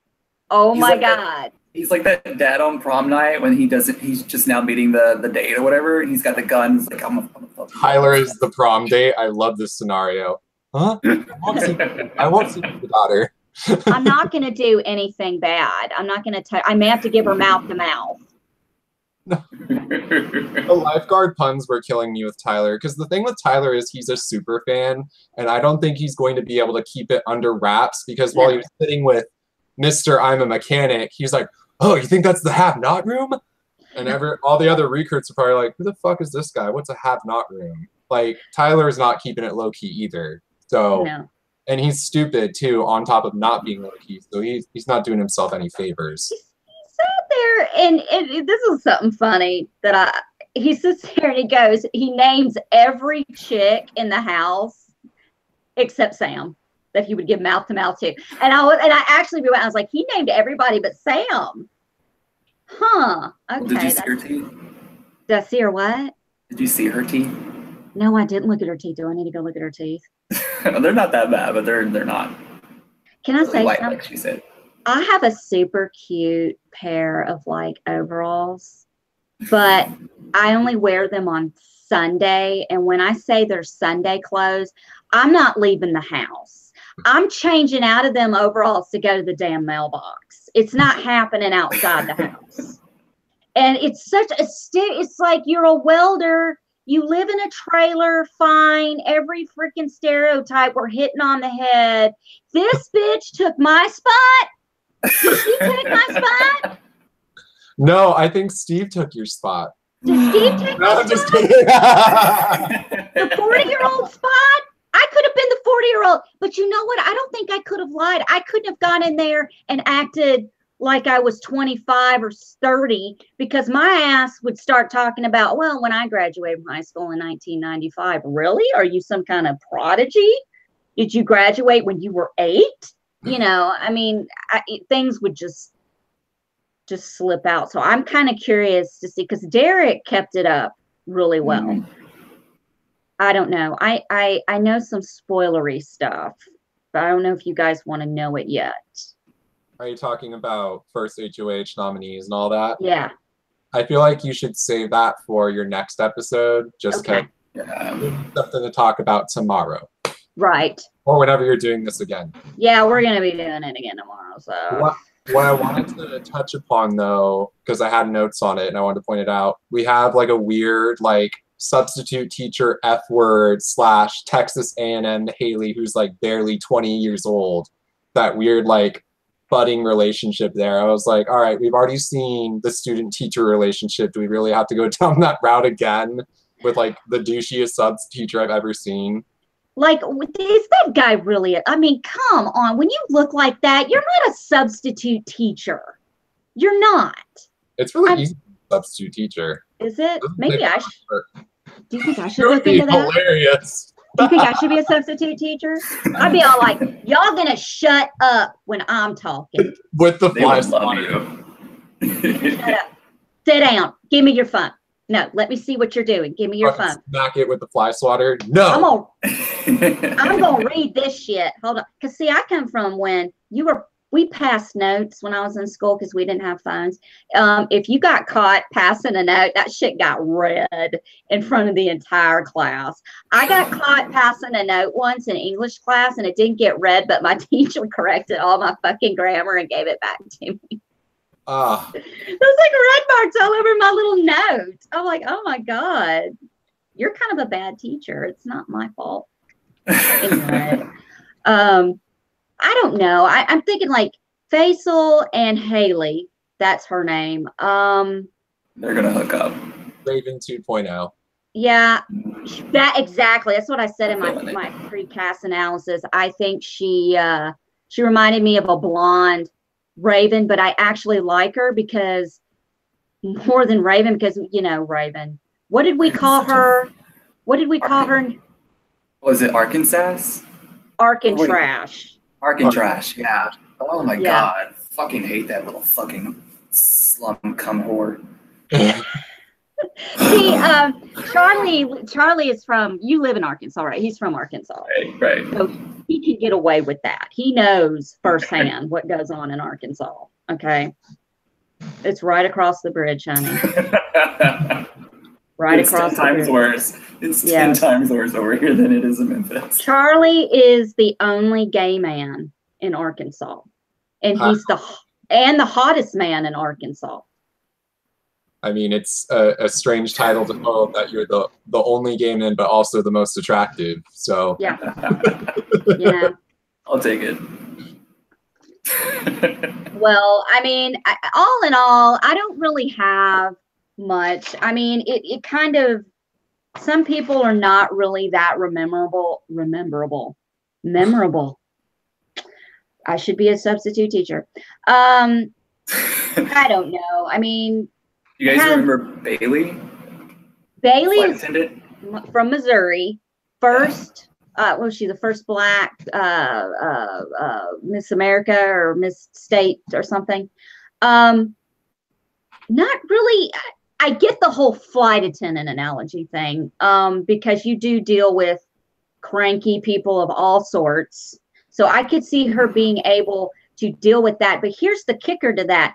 Oh my God. He's like that dad on prom night when he's just now meeting the date or whatever, and he's got the gun. He's like, Tyler is the prom date. I love this scenario. Huh? I won't see the daughter. I'm not going to do anything bad. I'm not going to I may have to give her mouth to mouth. The lifeguard puns were killing me with Tyler, because the thing with Tyler is he's a super fan, and I don't think he's going to be able to keep it under wraps, because while he was sitting with Mr. I'm a mechanic, he's like, oh, you think that's the have-not room? And all the other recruits are probably like, who the fuck is this guy? What's a have-not room? Like, Tyler's not keeping it low-key either. So, and he's stupid, too, on top of not being low-key. So he's not doing himself any favors. He sat there, and this is something funny that he sits there and he names every chick in the house except Sam, that he would give mouth to mouth to. And I actually was like, he named everybody but Sam. Huh. Okay. Did you see her teeth? Did I see her what? Did you see her teeth? No, I didn't look at her teeth. Do I need to go look at her teeth? They're not that bad, but they're not. Can I say white, something? like she said. I have a super cute pair of like overalls, but I only wear them on Sunday. And when I say they're Sunday clothes, I'm not leaving the house. I'm changing out of them overalls to go to the damn mailbox. It's not happening outside the house. And it's such a it's like you're a welder. You live in a trailer, fine. Every freaking stereotype we're hitting on the head. This bitch took my spot. Did she take my spot? No, I think Steve took your spot. Did Steve take my spot? I'm just kidding. The 40-year-old spot? I could have been the 40-year-old. But you know what? I don't think I could have lied. I couldn't have gone in there and acted like I was 25 or 30, because my ass would start talking about, well, when I graduated from high school in 1995. Really? Are you some kind of prodigy? Did you graduate when you were 8? You know, I mean, things would just slip out. So I'm kind of curious to see, because Derek kept it up really well. Mm-hmm. I don't know. I know some spoilery stuff, but I don't know if you guys want to know it yet. Are you talking about first HOH nominees and all that? Yeah. I feel like you should save that for your next episode, just because something to talk about tomorrow. Right. Or whenever you're doing this again. Yeah, we're going to be doing it again tomorrow. So what I wanted to touch upon, though, because I had notes on it and I wanted to point it out, we have like a weird like substitute teacher F-word / Texas A&M Haley, who's like barely 20 years old. That weird like budding relationship there. I was like, all right, we've already seen the student-teacher relationship. Do we really have to go down that route again with like the douchiest subs teacher I've ever seen? Like, is that guy really? I mean, come on. When you look like that, you're not a substitute teacher. You're not. It's really easy to be a substitute teacher. Is it? Maybe I should. Do you think I should It would look be into that? Hilarious. Do you think I should be a substitute teacher? I'd be all like, y'all gonna shut up when I'm talking. With the fly Shut up. Sit down. Give me your phone. No, let me see what you're doing. Give me your phone. Smack it with the fly swatter. No. I'm gonna read this shit. Hold on. Cause see, I come from when we passed notes when I was in school because we didn't have phones. If you got caught passing a note, that shit got read in front of the entire class. I got caught passing a note once in English class and it didn't get read, but my teacher corrected all my fucking grammar and gave it back to me. There's like red marks all over my little note. I'm like, oh my God, you're kind of a bad teacher. It's not my fault. Anyway, I don't know. I'm thinking like Faisal and Haley. That's her name. They're gonna hook up. Raven 2.0. Yeah, that exactly. That's what I said in my pre-cast analysis. I think she reminded me of a blonde Raven, but I actually like her because more than Raven, because you know Raven. What did we call her? What did we call her? Was it Arkansas? Arkantrash. Arkantrash, yeah. Oh my God. Fucking hate that little fucking slum cum whore. See, Charlie is from, you live in Arkansas, right? He's from Arkansas. Right. So he can get away with that. He knows firsthand what goes on in Arkansas. Okay. It's right across the bridge, honey. Right across the bridge. Worse. It's 10 times worse over here than it is in Memphis. Charlie is the only gay man in Arkansas. And he's the hottest man in Arkansas. I mean, it's a strange title to hold that you're the only gay man, but also the most attractive. So yeah, yeah, I'll take it. Well, I mean, all in all, I don't really have much. I mean, it kind of, some people are not really that memorable. I should be a substitute teacher. I don't know. I mean, you guys remember Bailey? Bailey is from Missouri. First, was she the first black Miss America or Miss State or something? Not really. I get the whole flight attendant analogy thing because you do deal with cranky people of all sorts. So I could see her being able to deal with that. But here's the kicker to that.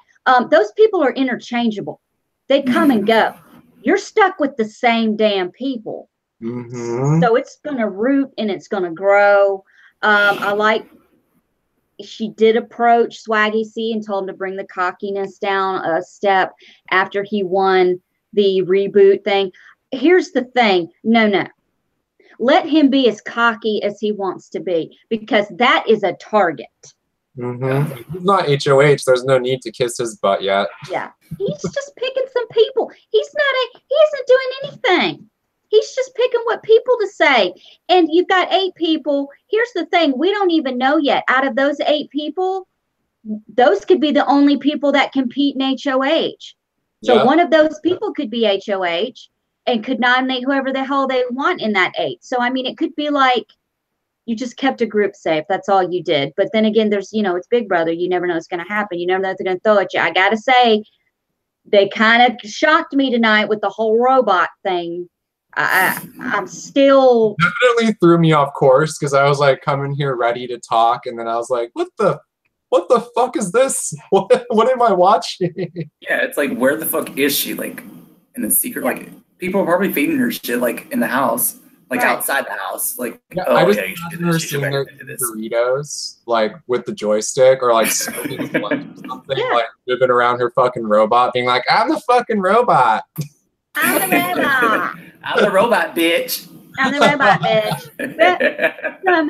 Those people are interchangeable. They come and go. You're stuck with the same damn people. Mm-hmm. So it's going to root and it's going to grow. I like, she did approach Swaggy C and told him to bring the cockiness down a step after he won the reboot thing. Here's the thing. No. Let him be as cocky as he wants to be because that is a target. Mm-hmm. He's not HOH. There's no need to kiss his butt yet. Yeah. He's just picking some people. He isn't doing anything. He's just picking what people to say. And you've got 8 people. Here's the thing. We don't even know yet. Out of those 8 people, those could be the only people that compete in HOH. So one of those people could be HOH and could nominate whoever the hell they want in that 8. So, I mean, it could be like you just kept a group safe. That's all you did. But then again, there's, it's Big Brother. You never know what's going to happen. You never know if they're going to throw at you. I got to say, they kind of shocked me tonight with the whole robot thing. I'm still definitely threw me off course because I was like coming here ready to talk, and then I was like, what the fuck is this? What am I watching? Yeah, it's like, where the fuck is she? Like in the secret, like people are probably feeding her shit like in the house, like outside the house. Like, I just imagine her seeing her Doritos like with the joystick or like smoking blunt or something, like moving around her fucking robot, being like, I'm the fucking robot. I'm the robot. I'm the robot, bitch. I'm the robot, bitch.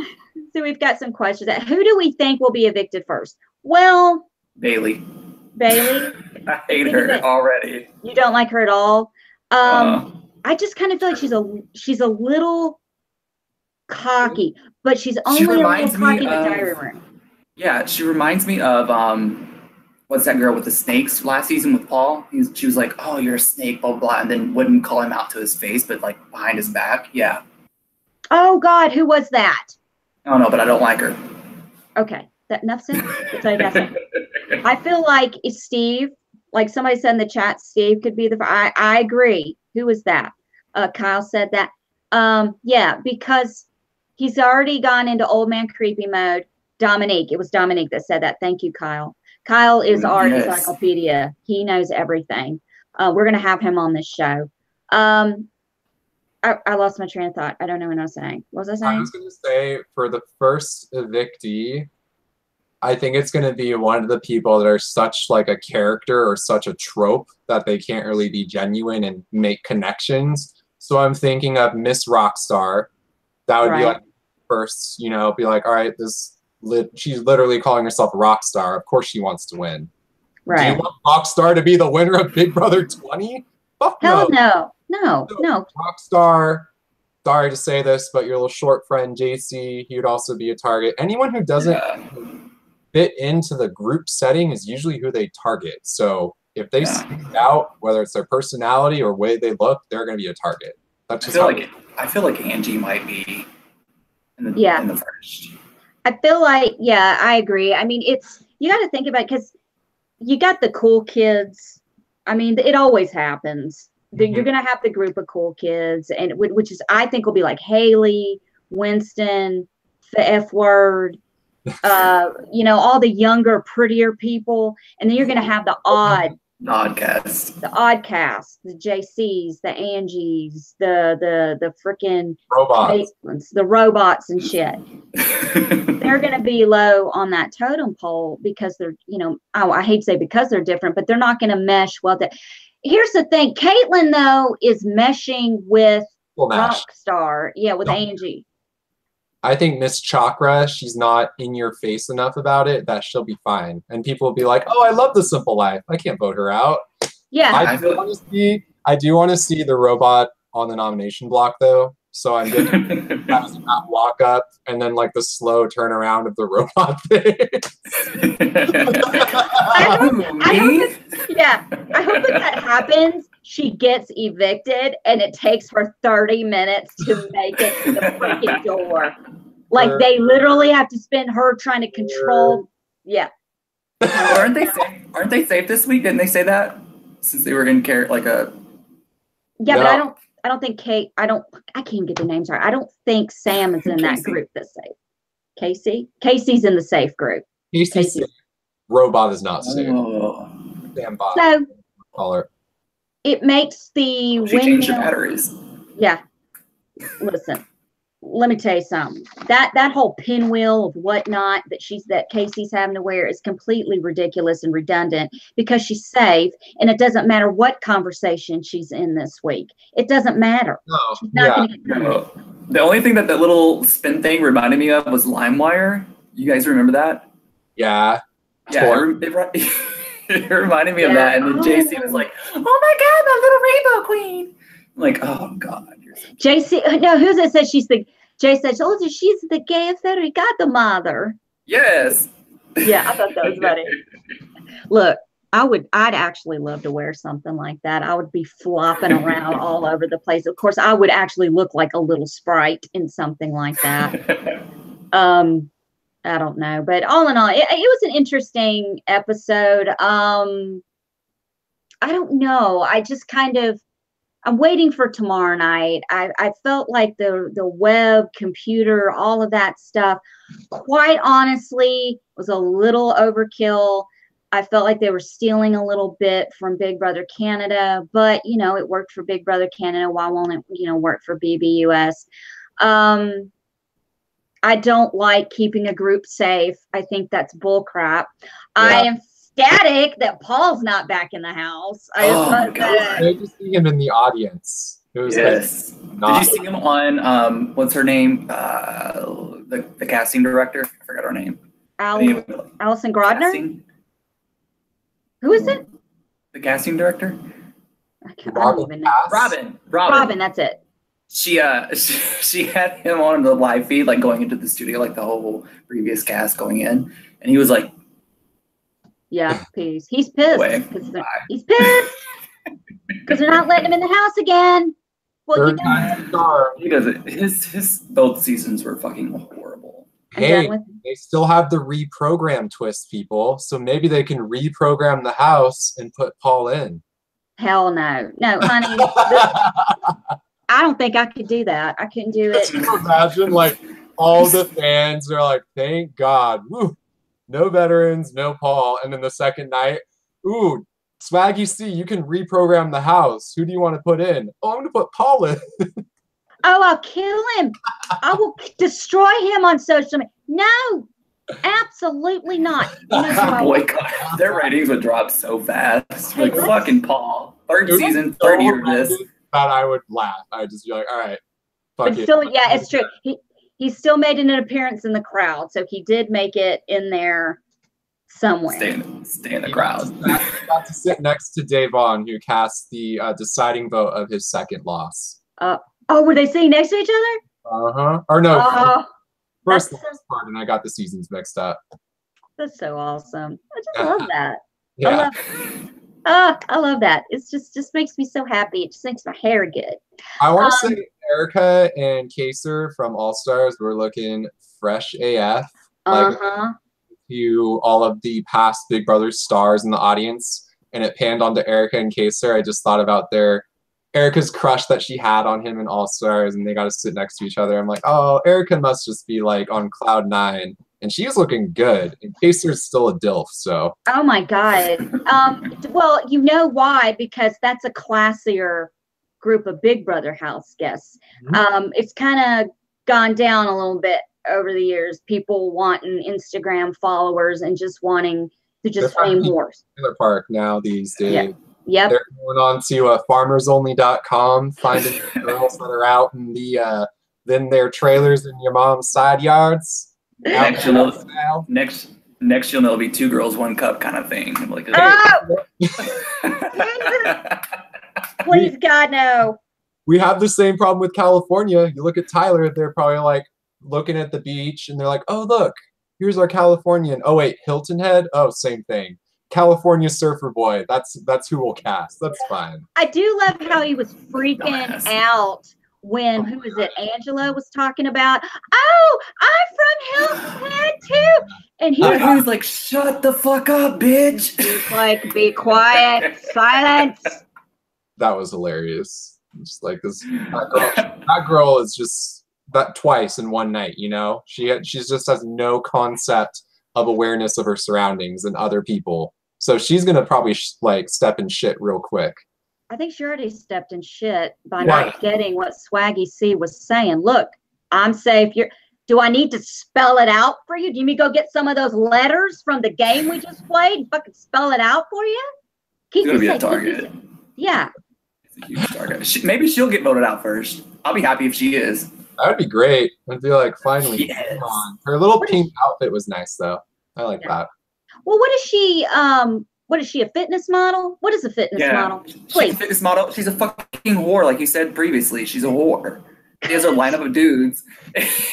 So we've got some questions. Who do we think will be evicted first? Well, Bailey. I hate her already. You don't like her at all? I just kind of feel like she's a little cocky, but she's only a little cocky in the diary room. Yeah, she reminds me of what's that girl with the snakes last season with Paul? She was like, oh, you're a snake, blah, blah, blah, and then wouldn't call him out to his face, but like behind his back. Yeah. Oh, God, who was that? I don't know, but I don't like her. Okay, enough said. I feel like it's Steve, like somebody said in the chat, Steve could be I agree. Who was that? Kyle said that. Yeah, because he's already gone into old man creepy mode. Dominique, it was Dominique that said that. Thank you, Kyle. Kyle is our encyclopedia. He knows everything. We're going to have him on this show. I lost my train of thought. I don't know what I was saying. What was I saying? I was going to say, for the first evictee, I think it's going to be one of the people that are such like a character or such a trope that they can't really be genuine and make connections. So I'm thinking of Miss Rockstar. That would be like first, you know, be like, all right, she's literally calling herself Rockstar. Of course she wants to win. Right. Do you want Rockstar to be the winner of Big Brother 20? Fuck Hell no. No. Rockstar, sorry to say this, but your little short friend JC, he would also be a target. Anyone who doesn't fit into the group setting is usually who they target. So if they stand out, whether it's their personality or way they look, they're going to be a target. That's just I feel like Angie might be in the first. I feel like, yeah, I agree. I mean, you got to think about it because you got the cool kids. I mean, it always happens. You're going to have the group of cool kids, and which is, I think, will be like Haley, Winston, the F word, you know, all the younger, prettier people. And then you're going to have the odd cast, the JCs, the Angies, the freaking robots, the robots and shit. They're going to be low on that totem pole because they're, you know, I hate to say because they're different, but they're not going to mesh well. Here's the thing. Caitlyn, though, is meshing with Rockstar. Yeah, with Angie. I think Miss Chakra, she's not in your face enough about it that she'll be fine. And people will be like, oh, I love The Simple Life. I can't vote her out. Yeah. I do want to see the robot on the nomination block, though. So I'm going to not walk up and then like the slow turnaround of the robot thing. I hope that happens. She gets evicted and it takes her 30 minutes to make it to the freaking door. Like they literally have to spend her trying to control. Yeah. Aren't they safe this week? Didn't they say that? Since they were in care like a. Yeah, no. But I don't think I can't get the names right. I don't think Sam is in that group that's safe. Casey's in the safe group. Casey. Robot is not safe. Damn bot. So call her. It makes the windmill. Change the batteries. Yeah. Listen, let me tell you something. That whole pinwheel of whatnot that Casey's having to wear is completely ridiculous and redundant because she's safe, and it doesn't matter what conversation she's in this week. It doesn't matter. No. She's not going to get done. The only thing that little spin thing reminded me of was LimeWire. You guys remember that? Yeah. Yeah. It reminded me of that, and then JC was like, "Oh my God, my little rainbow queen!" I'm like, "Oh God." JC, no, who's it said she's the? Jay said, "Oh, she's the gay fairy godmother." Yes. Yeah, I thought that was funny. Look, I'd actually love to wear something like that. I would be flopping around all over the place. Of course, I would actually look like a little sprite in something like that. I don't know, but all in all, it was an interesting episode. I don't know. I just I'm waiting for tomorrow night. I felt like the web, computer, all of that stuff, quite honestly, was a little overkill. I felt like they were stealing a little bit from Big Brother Canada, but, you know, it worked for Big Brother Canada. Why won't it, you know, work for BBUS? I don't like keeping a group safe. I think that's bull crap. Yeah. I am ecstatic that Paul's not back in the house. I just see him in the audience. It was yes. Did you see him on what's her name? The casting director. I forgot her name. Allison Grodner. Casting? Who is it? The casting director. I don't even know. Robin. That's it. She had him on the live feed, like going into the studio, like the whole previous cast going in, and he was like, "Yeah, peace." He's pissed. He's pissed because they're not letting him in the house again. Well, you know, he doesn't. His both seasons were fucking horrible. Hey, they still have the reprogram twist, people. So maybe they can reprogram the house and put Paul in. Hell no, honey. I don't think I could do that. I couldn't do it. Can you imagine, like, all the fans are like, thank God. Woo, no veterans, no Paul. And then the second night, ooh, Swaggy C, you can reprogram the house. Who do you want to put in? Oh, I'm going to put Paul in. Oh, I'll kill him. I will destroy him on social media. No, Absolutely not. You know who I Boycott. Their ratings would drop so fast. Like, fucking Paul. Third season, third year of this. That I would laugh. I'd just be like, all right. But still, yeah, it's true. He still made an appearance in the crowd, so he did make it in there somewhere. Stay in the crowd. Got to sit next to Davon, who cast the deciding vote of his second loss. Oh, were they sitting next to each other? Or no, first part, and I got the seasons mixed up. That's so awesome. I just love that. Yeah. I love that. It's just makes me so happy. It just makes my hair good. I want to say Erica and Kaser from All Stars were looking fresh AF. Like, to all of the past Big Brother stars in the audience, and it panned onto Erica and Kaser. I just thought about Erica's crush that she had on him in All Stars, and they got to sit next to each other. I'm like, oh, Erica must just be like on cloud 9, and she's looking good. And Kaser's still a DILF, so. Oh my God. Well, you know why? Because that's a classier group of Big Brother house guests. It's kind of gone down a little bit over the years. People wanting Instagram followers and just wanting to just fame whores. Trailer park now these days. Yep. They're going on to farmersonly.com, finding girls that are out in the then their trailers in your mom's side yards. Next you'll know it'll be 2 girls, 1 cup kind of thing. Like, please God no. We have the same problem with California. You look at Tyler, they're probably like looking at the beach and they're like, oh look, here's our Californian. Oh wait, Hilton Head? Oh, same thing. California Surfer Boy. That's who we'll cast. That's fine. I do love how he was freaking out when who was it? Angela was talking about. Oh, I'm from Hilton Head too, and he was like, "Shut the fuck up, bitch!" He's like, "Be quiet, silence." That was hilarious. Just like this, that girl is just that twice in one night. You know, she just has no concept of awareness of her surroundings and other people. So she's gonna probably like step in shit real quick. I think she already stepped in shit by not getting what Swaggy C was saying. Look, I'm safe. Do I need to spell it out for you? Do you need to go get some of those letters from the game we just played and fucking spell it out for you? She's gonna be a target. Yeah. It's a huge target. Maybe she'll get voted out first. I'll be happy if she is. That would be great. I'd be like, finally, come on. Her little pink outfit was nice though. I like that. Well, what is she? What is she, a fitness model? What is a fitness model? She's a fitness model. She's a fucking whore, like you said previously. She's a whore. She has her lineup of dudes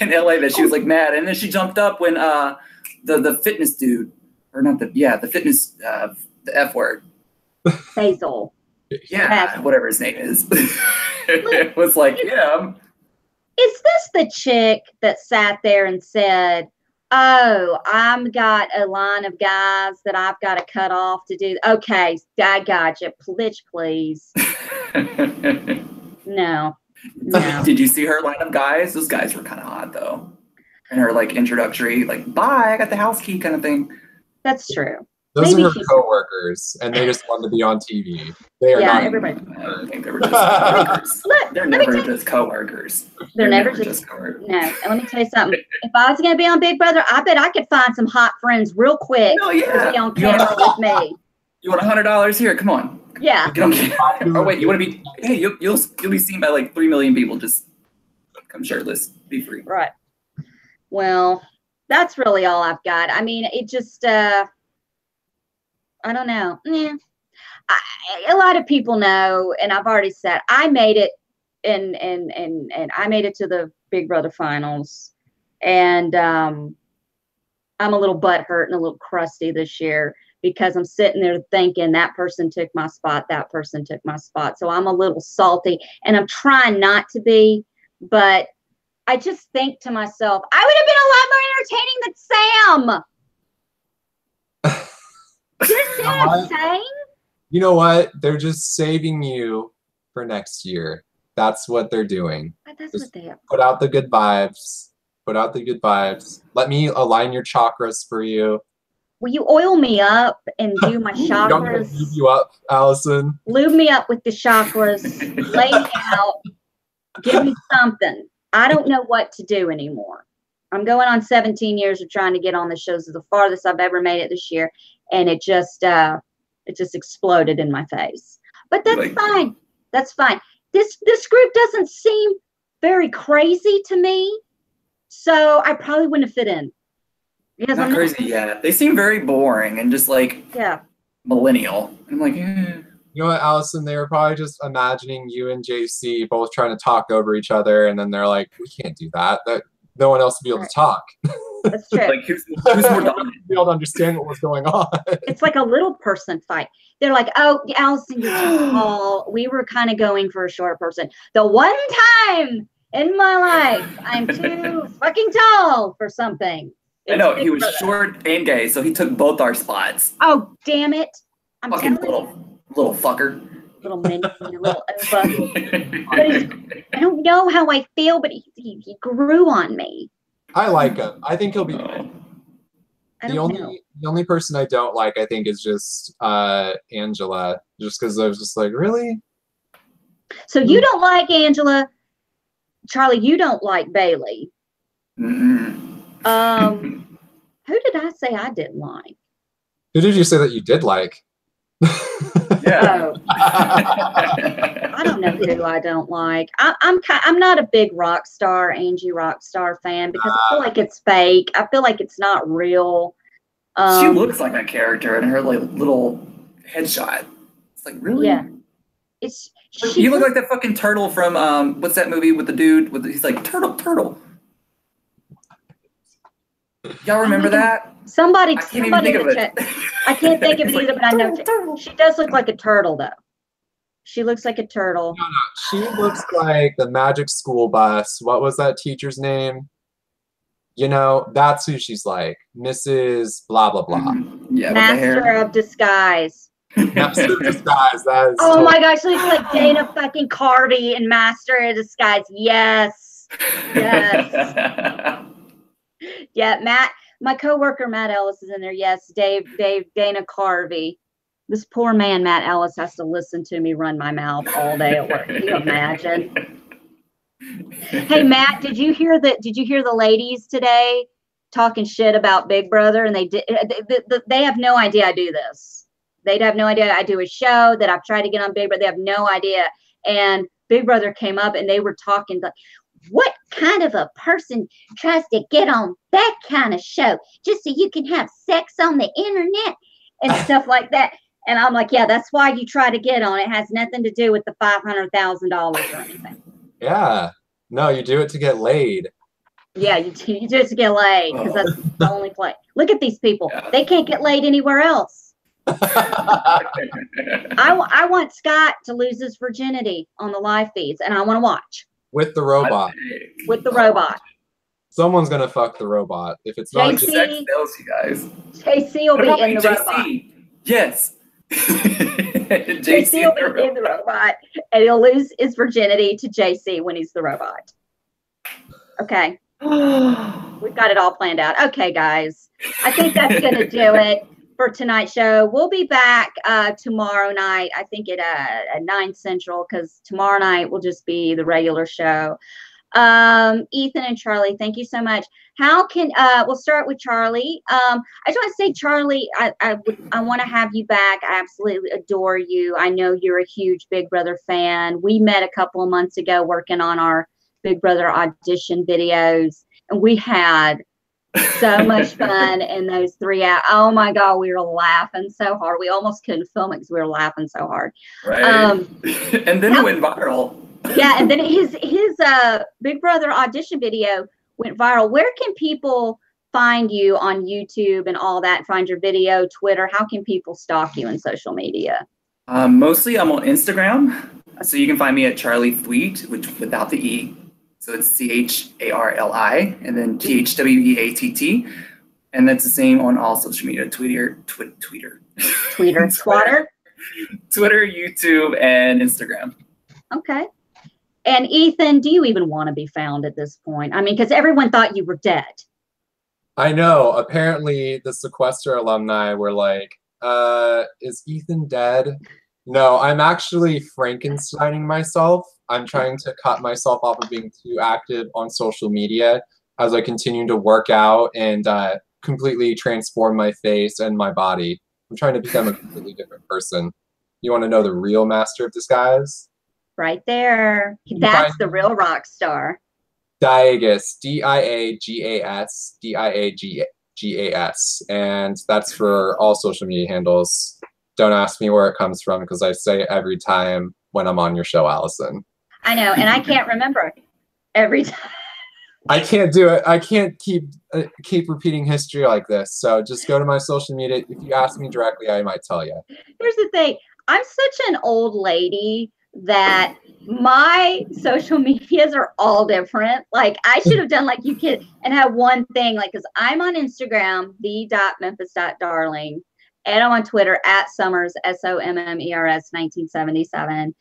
in LA that she was like mad, and then she jumped up when the fitness dude, or not the fitness the F word. Basil. Yeah, whatever his name is. It was like, yeah. Is this the chick that sat there and said, oh, I've got a line of guys that I've got to cut off to do. Okay, I got you. Please. No. Did you see her line of guys? Those guys were kind of hot, though. And her, like, introductory, like, bye, I got the house key kind of thing. That's true. Those are her co-workers, and they just want to be on TV. They are not. Everybody. I think they were just co-workers. They're never just co-workers. They're never just co-workers. No, and let me tell you something. If I was going to be on Big Brother, I bet I could find some hot friends real quick to be on camera with me. You want $100 here? Come on. Yeah. Oh wait, you want to be? Hey, you'll be seen by like 3 million people. Just come shirtless, be free. Right. Well, that's really all I've got. I mean, it just. I don't know. A lot of people know, and I've already said I made it, and I made it to the Big Brother finals, and I'm a little butthurt and a little crusty this year because I'm sitting there thinking that person took my spot, that person took my spot. So I'm a little salty, and I'm trying not to be, but I just think to myself, I would have been a lot more entertaining than Sam. You know what? They're just saving you for next year. That's what they're doing. That's what they are. Put out the good vibes. Put out the good vibes. Let me align your chakras for you. Will you oil me up and do my chakras? Lube you up, Allison. Lube me up with the chakras. Lay me out. Give me something. I don't know what to do anymore. I'm going on 17 years of trying to get on the shows. It's the farthest I've ever made it this year, and it just exploded in my face. But that's fine. That's fine. This group doesn't seem very crazy to me, so I probably wouldn't fit in. Because Not crazy, yeah. They seem very boring and just like millennial. I'm like, You know what, Allison? They were probably just imagining you and JC both trying to talk over each other, and then they're like, "We can't do that. That no one else will be able to talk." That's true. like who's more dominant? Be able to understand what was going on. It's like a little person fight. They're like, "Oh, Allison, you're too tall. We were kind of going for a short person. The one time in my life, I'm too fucking tall for something." I know, he was short and gay, so he took both our spots. Oh, damn it. I'm fucking little fucker. Little mini, little I don't know how I feel, but he grew on me. I like him. I think he'll be good. The only person I don't like, I think, is just Angela. Just because I was just like, really? So you don't like Angela. Charlie, you don't like Bailey. Who did I say I didn't like? Who did you say that you did like? Yeah. I don't know who I don't like. I'm not a big Angie Rockstar fan because I feel like it's fake. I feel like it's not real. She looks like a character in her like little headshot. It's like, really? Yeah. You look like that fucking turtle from what's that movie with the dude he's like turtle. Y'all remember that? Somebody I can't even think of it. I can't think of it either, but I know she does look like a turtle, though. She looks like a turtle. No, she looks like the Magic School Bus. What was that teacher's name? You know, that's who she's like. Mrs. Blah, blah, blah. Yeah, Master of Disguise. Master of Disguise. That is oh my gosh, she looks like Dana fucking Carvey in Master of Disguise. Yes. Yes. Yeah, Matt, my coworker Matt Ellis is in there. Yes, Dana Carvey. This poor man, Matt Ellis, has to listen to me run my mouth all day at work. Can you imagine? Hey, Matt, did you hear the ladies today talking shit about Big Brother? And they have no idea I do this. They'd have no idea I do a show that I've tried to get on Big Brother. They have no idea. And Big Brother came up and they were talking like, what kind of a person tries to get on that kind of show just so you can have sex on the internet and stuff like that? And I'm like, yeah, that's why you try to get on. It has nothing to do with the $500,000 or anything. Yeah. No, you do it to get laid. Yeah, you do it to get laid because that's the only play. Look at these people. Yeah. They can't get laid anywhere else. I want Scott to lose his virginity on the live feeds, and I want to watch. With the robot. With the robot. Someone's going to fuck the robot. If it's not just sex sells, you guys. JC will be in the robot. Yes. JC will be in the robot, and he'll lose his virginity to JC when he's the robot. Okay. We've got it all planned out. Okay, guys. I think that's going to do it for tonight's show. We'll be back tomorrow night, I think at 9 Central, because tomorrow night will just be the regular show. Ethan and Charlie, thank you so much. How can we'll start with Charlie. I just want to say, Charlie, I want to have you back. I absolutely adore you. I know you're a huge Big Brother fan. We met a couple of months ago working on our Big Brother audition videos, and we had so much fun in those 3 hours. Oh my God, we were laughing so hard. We almost couldn't film it because we were laughing so hard. Right. And then it went viral. Yeah, and then his Big Brother audition video went viral. Where can people find you on YouTube and all that? Find your video, Twitter. How can people stalk you in social media? Mostly I'm on Instagram. So you can find me at CHARLI, which without the E. So it's CHARLI and then THWEATT. And that's the same on all social media, Twitter, Twitter, Twitter, YouTube, and Instagram. Okay. And Ethan, do you even want to be found at this point? I mean, because everyone thought you were dead. I know. Apparently, the Sequester alumni were like, is Ethan dead? No, I'm actually Frankensteining myself. I'm trying to cut myself off of being too active on social media as I continue to work out and completely transform my face and my body. I'm trying to become a completely different person. You want to know the real master of disguise? Right there. That's the real rock star. Diagas, D-I-A-G-A-S, D-I-A-G-A-S. And that's for all social media handles. Don't ask me where it comes from because I say it every time when I'm on your show, Allison. I know, and I can't remember every time. I can't do it. I can't keep repeating history like this. So just go to my social media. If you ask me directly, I might tell you. Here's the thing. I'm such an old lady that my social medias are all different. Like I should have done like you kid and have one thing, like, because I'm on Instagram, the.memphis.darling, and I'm on Twitter @Summers, SOMMERS 1977.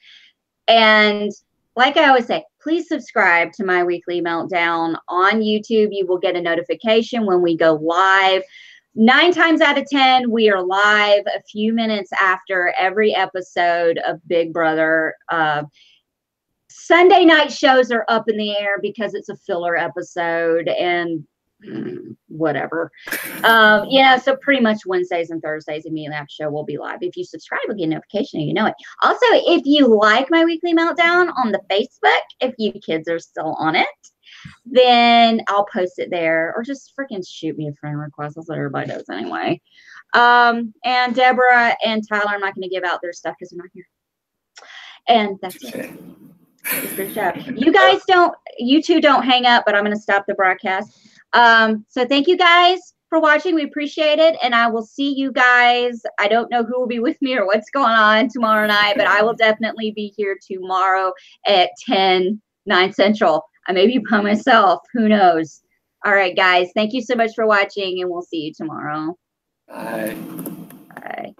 And like I always say, please subscribe to my weekly meltdown on YouTube. You will get a notification when we go live. 9 times out of 10, we are live a few minutes after every episode of Big Brother. Sunday night shows are up in the air because it's a filler episode and whatever. So pretty much Wednesdays and Thursdays immediately after show will be live. If you subscribe, you'll get a notification and you know it. Also, if you like my weekly meltdown on the Facebook, if you kids are still on it, then I'll post it there, or just freaking shoot me a friend request. That's what everybody does anyway. And Deborah and Tyler, I'm not going to give out their stuff because they're not here. And that's it. It's a good show. You two don't hang up, but I'm going to stop the broadcast. So thank you guys for watching. We appreciate it. And I will see you guys. I don't know who will be with me or what's going on tomorrow night, but I will definitely be here tomorrow at 9 Central. I may be by myself. Who knows? All right, guys. Thank you so much for watching, and we'll see you tomorrow. Bye. Bye.